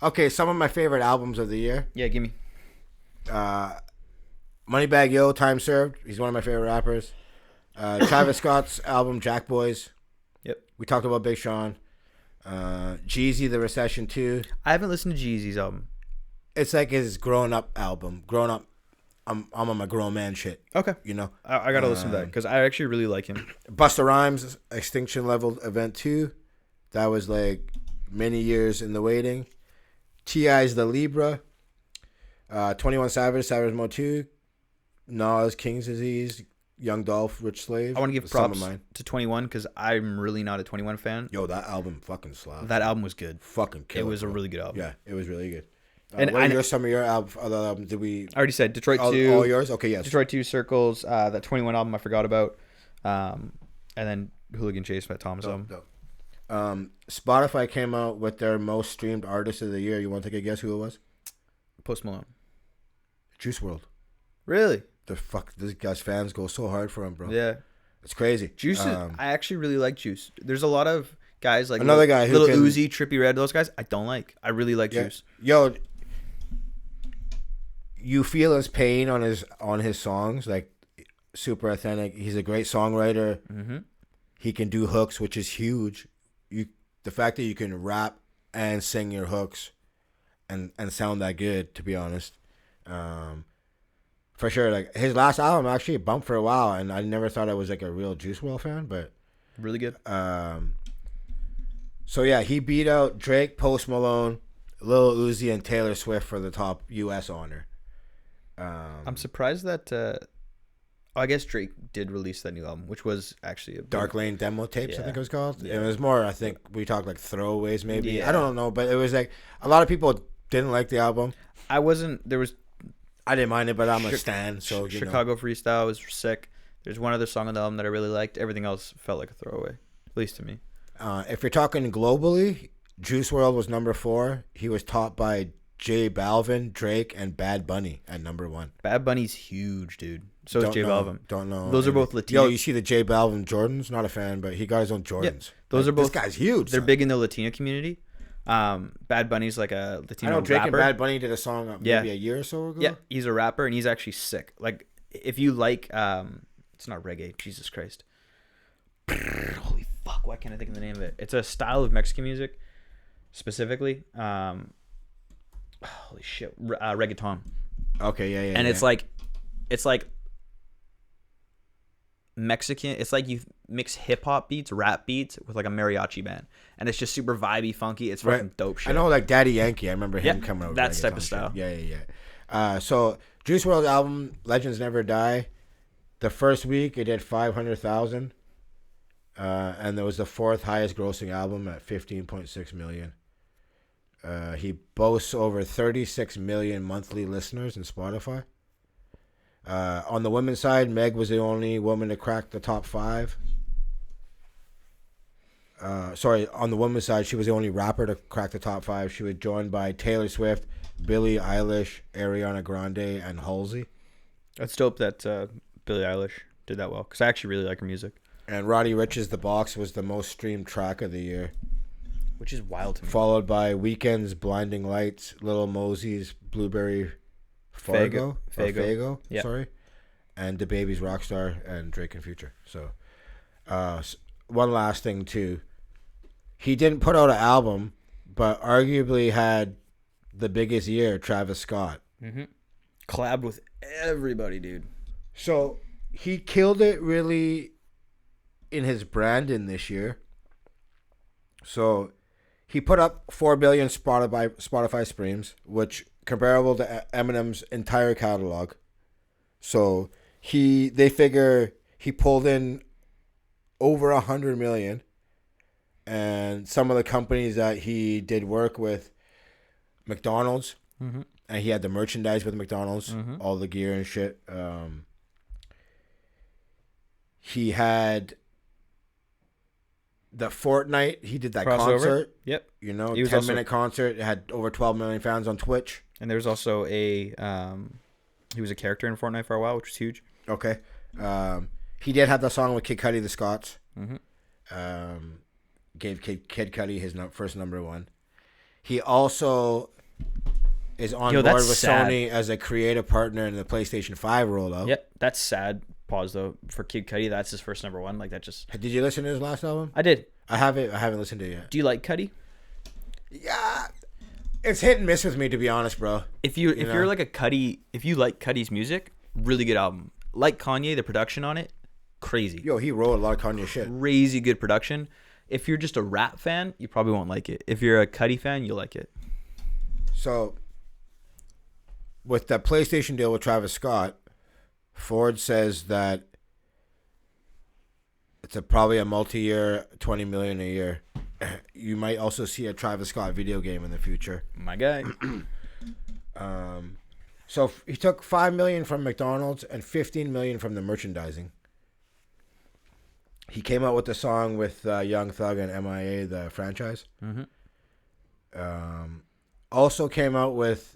Speaker 2: Okay, some of my favorite albums of the year.
Speaker 1: Yeah, give me.
Speaker 2: Moneybagg Yo, Time Served. He's one of my favorite rappers. Travis Scott's album, Jack Boys.
Speaker 1: Yep.
Speaker 2: We talked about Big Sean. Jeezy, The Recession 2.
Speaker 1: I haven't listened to Jeezy's album.
Speaker 2: It's like his grown up album. Grown up. I'm on my grown man shit.
Speaker 1: Okay.
Speaker 2: You know?
Speaker 1: I gotta listen to that because I actually really like him.
Speaker 2: Busta Rhymes, Extinction Level Event 2. That was like many years in the waiting. T.I.'s The Libra. 21 Savage, Savage Mode 2. Nas, King's Disease. Young Dolph, Rich Slave.
Speaker 1: I want to give props to 21 because I'm really not a 21 fan.
Speaker 2: Yo, that album fucking slapped.
Speaker 1: That album was good.
Speaker 2: Fucking killed.
Speaker 1: It was a really good album.
Speaker 2: Yeah, it was really good.
Speaker 1: And
Speaker 2: what are some of your other albums? Did we?
Speaker 1: I already said Detroit 2.
Speaker 2: All yours? Okay, yes.
Speaker 1: Detroit 2, Circles, that 21 album I forgot about. And then Hooligan Chase by Thomas album.
Speaker 2: Dope. Spotify came out with their most streamed artist of the year. You want to take a guess who it was?
Speaker 1: Post Malone.
Speaker 2: Juice WRLD.
Speaker 1: Really?
Speaker 2: This guy's fans go so hard for him, bro.
Speaker 1: Yeah.
Speaker 2: It's crazy.
Speaker 1: Juice I actually really like Juice. There's a lot of guys like
Speaker 2: another guy who
Speaker 1: Little Uzi, Trippie Redd, those guys I don't like. I really like Juice.
Speaker 2: Yo, you feel his pain on his songs, like super authentic. He's a great songwriter.
Speaker 1: Mm-hmm.
Speaker 2: He can do hooks, which is huge. The fact that you can rap and sing your hooks and sound that good, to be honest. For sure, like his last album actually bumped for a while, and I never thought I was like a real Juice WRLD fan, but
Speaker 1: really good.
Speaker 2: So yeah, he beat out Drake, Post Malone, Lil Uzi, and Taylor Swift for the top U.S. honor.
Speaker 1: I'm surprised that. I guess Drake did release that new album, which was actually a
Speaker 2: Dark Lane demo tapes.
Speaker 1: Yeah.
Speaker 2: I think it was called.
Speaker 1: Yeah.
Speaker 2: It was more. I think we talked like throwaways, maybe.
Speaker 1: Yeah.
Speaker 2: I don't know, but it was like a lot of people didn't like the album.
Speaker 1: I wasn't. There was
Speaker 2: I didn't mind it, but I'm a stan. So
Speaker 1: Chicago Freestyle was sick. There's one other song on the album that I really liked. Everything else felt like a throwaway, at least to me.
Speaker 2: If you're talking globally, Juice WRLD was number 4. He was topped by J Balvin, Drake, and Bad Bunny at number 1.
Speaker 1: Bad Bunny's huge, dude. So is J Balvin.
Speaker 2: Don't know.
Speaker 1: Those are both Latino.
Speaker 2: Yo, you see the J Balvin Jordans? Not a fan, but he got his own Jordans.
Speaker 1: Those are both.
Speaker 2: This guy's huge.
Speaker 1: They're big in the Latino community. Bad Bunny's like a Latino
Speaker 2: I know Drake
Speaker 1: rapper.
Speaker 2: and Bad Bunny did a song maybe a year or so ago.
Speaker 1: Yeah, he's a rapper and he's actually sick. Like if you like, it's not reggae. Jesus Christ. Holy fuck! Why can't I think of the name of it? It's a style of Mexican music, specifically. Holy shit, reggaeton.
Speaker 2: Okay, yeah.
Speaker 1: And it's like Mexican. It's like you mix hip hop beats, rap beats with like a mariachi band, and it's just super vibey, funky. It's fucking dope shit.
Speaker 2: I know, like Daddy Yankee. I remember him coming out with
Speaker 1: that type of style.
Speaker 2: Shit. Yeah. So Juice WRLD's album Legends Never Die. The first week it did 500,000, and it was the 4th highest grossing album at 15.6 million. He boasts over 36 million monthly listeners in Spotify. On the women's side, Meg was the only woman to crack the top 5. On the women's side, she was the only rapper to crack the top 5. She was joined by Taylor Swift, Billie Eilish, Ariana Grande, and Halsey.
Speaker 1: That's dope that Billie Eilish did that well, because I actually really like her music.
Speaker 2: And Roddy Ricch's The Box was the most streamed track of the year.
Speaker 1: Which is wild to me.
Speaker 2: Followed by Weeknd's Blinding Lights, Lil Mosey's Blueberry Fago,
Speaker 1: yeah.
Speaker 2: Sorry, and DaBaby's Rockstar, and Drake and Future. So, one last thing too, he didn't put out an album, but arguably had the biggest year. Travis Scott
Speaker 1: collabed with everybody, dude.
Speaker 2: So he killed it really in his branding this year. So he put up 4 billion Spotify streams, which comparable to Eminem's entire catalog. So they figure he pulled in over 100 million, and some of the companies that he did work with, McDonald's, and he had the merchandise with McDonald's, all the gear and shit. He had the Fortnite. He did that
Speaker 1: Crossover.
Speaker 2: concert.
Speaker 1: Yep.
Speaker 2: You know, 10-minute concert. It had over 12 million fans on Twitch.
Speaker 1: And there was also he was a character in Fortnite for a while, which was huge.
Speaker 2: Okay. He did have the song with Kid Cudi, The Scots. Gave Kid Cudi his first number 1. He also is on board with Sony as a creative partner in the PlayStation 5 rollout.
Speaker 1: Yep, that's sad. Pause though for Kid Cudi. That's his first number 1. Like that just.
Speaker 2: Did you listen to his last album?
Speaker 1: I did.
Speaker 2: I haven't listened to it yet.
Speaker 1: Do you like Cudi?
Speaker 2: Yeah, it's hit and miss with me, to be honest, bro.
Speaker 1: If you like Cudi's music, really good album. Like Kanye, the production on it, crazy.
Speaker 2: Yo, he wrote a lot of Kanye shit.
Speaker 1: Crazy good production. If you're just a rap fan, you probably won't like it. If you're a Cudi fan, you'll like it.
Speaker 2: So, with the PlayStation deal with Travis Scott, Ford says that it's probably a multi-year, 20 million a year. You might also see a Travis Scott video game in the future.
Speaker 1: My guy.
Speaker 2: So he took 5 million from McDonald's and 15 million from the merchandising. He came out with the song with Young Thug and MIA, the franchise. Also came out with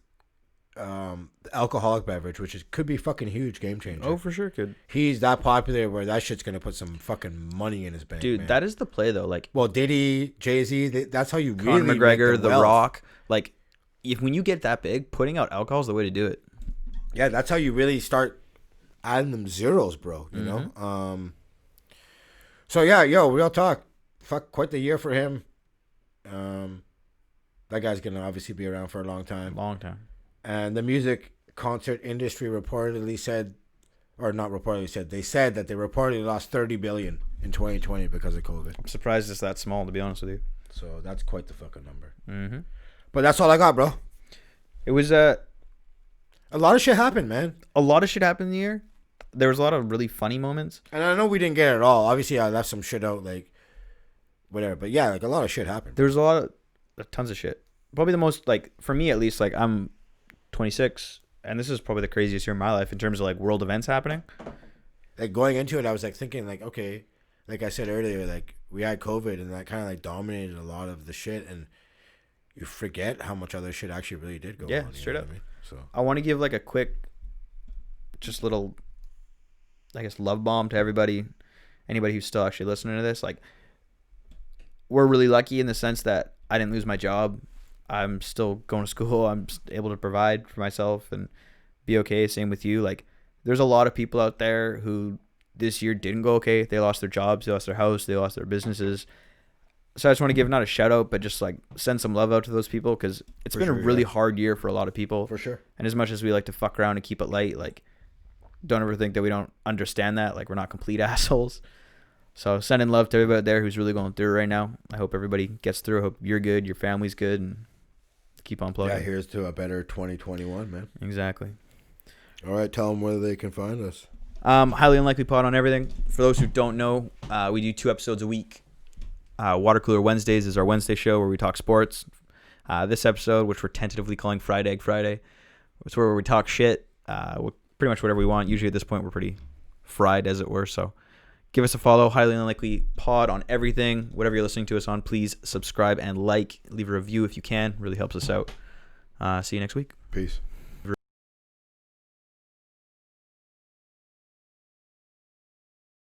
Speaker 2: alcoholic beverage, which could be fucking huge game changer.
Speaker 1: Oh, for sure could.
Speaker 2: He's that popular where that shit's gonna put some fucking money in his bank.
Speaker 1: Dude,
Speaker 2: man.
Speaker 1: that is the play though. Like,
Speaker 2: well, Diddy, Jay-Z, that's how you
Speaker 1: Conor
Speaker 2: really
Speaker 1: McGregor,
Speaker 2: make
Speaker 1: The
Speaker 2: wealth.
Speaker 1: Rock. Like, when you get that big, putting out alcohol is the way to do it.
Speaker 2: Yeah, that's how you really start adding them zeros, bro. You know. So yeah, real talk. Fuck, quite the year for him. That guy's gonna obviously be around for a long time. And the music concert industry reportedly said, or not reportedly said, they said that they reportedly lost 30 billion in 2020 because of COVID.
Speaker 1: I'm surprised it's that small, to be honest with you.
Speaker 2: So that's quite the fucking number. But that's all I got, bro.
Speaker 1: It was
Speaker 2: a lot of shit happened, man.
Speaker 1: A lot of shit happened in the year. There was a lot of really funny moments.
Speaker 2: And I know we didn't get it all. Obviously, I left some shit out, like, whatever. But yeah, like, a lot of shit happened.
Speaker 1: There was tons of shit. Probably the most, like, for me at least, like, I'm 26, and this is probably the craziest year of my life in terms of like world events happening.
Speaker 2: Like going into it, I was like thinking like, okay, like I said earlier, like we had COVID and that kind of like dominated a lot of the shit, and you forget how much other shit actually really did go on.
Speaker 1: Yeah, straight up.
Speaker 2: I mean? So
Speaker 1: I want to give like a quick, just little, I guess, love bomb to everybody, anybody who's still actually listening to this. Like, we're really lucky in the sense that I didn't lose my job. I'm still going to school. I'm able to provide for myself and be okay. Same with you. Like, there's a lot of people out there who this year didn't go okay. They lost their jobs, they lost their house, they lost their businesses. So I just want to give not a shout out, but just like send some love out to those people, because it's been a really hard year for a lot of people.
Speaker 2: For sure.
Speaker 1: And as much as we like to fuck around and keep it light, like, don't ever think that we don't understand that. Like, we're not complete assholes. So sending love to everybody out there who's really going through it right now. I hope everybody gets through. I hope you're good, your family's good, and keep on plugging.
Speaker 2: Yeah, here's to a better 2021, man.
Speaker 1: Exactly.
Speaker 2: All right, tell them where they can find us.
Speaker 1: Highly Unlikely Pod on everything. For those who don't know, we do 2 episodes a week. Water Cooler Wednesdays is our Wednesday show where we talk sports. This episode, which we're tentatively calling Fried Egg Friday, it's where we talk shit. Pretty much whatever we want. Usually at this point we're pretty fried, as it were. So give us a follow, Highly Unlikely Pod on everything. Whatever you're listening to us on, please subscribe and like. Leave a review if you can. Really helps us out. See you next week.
Speaker 2: Peace.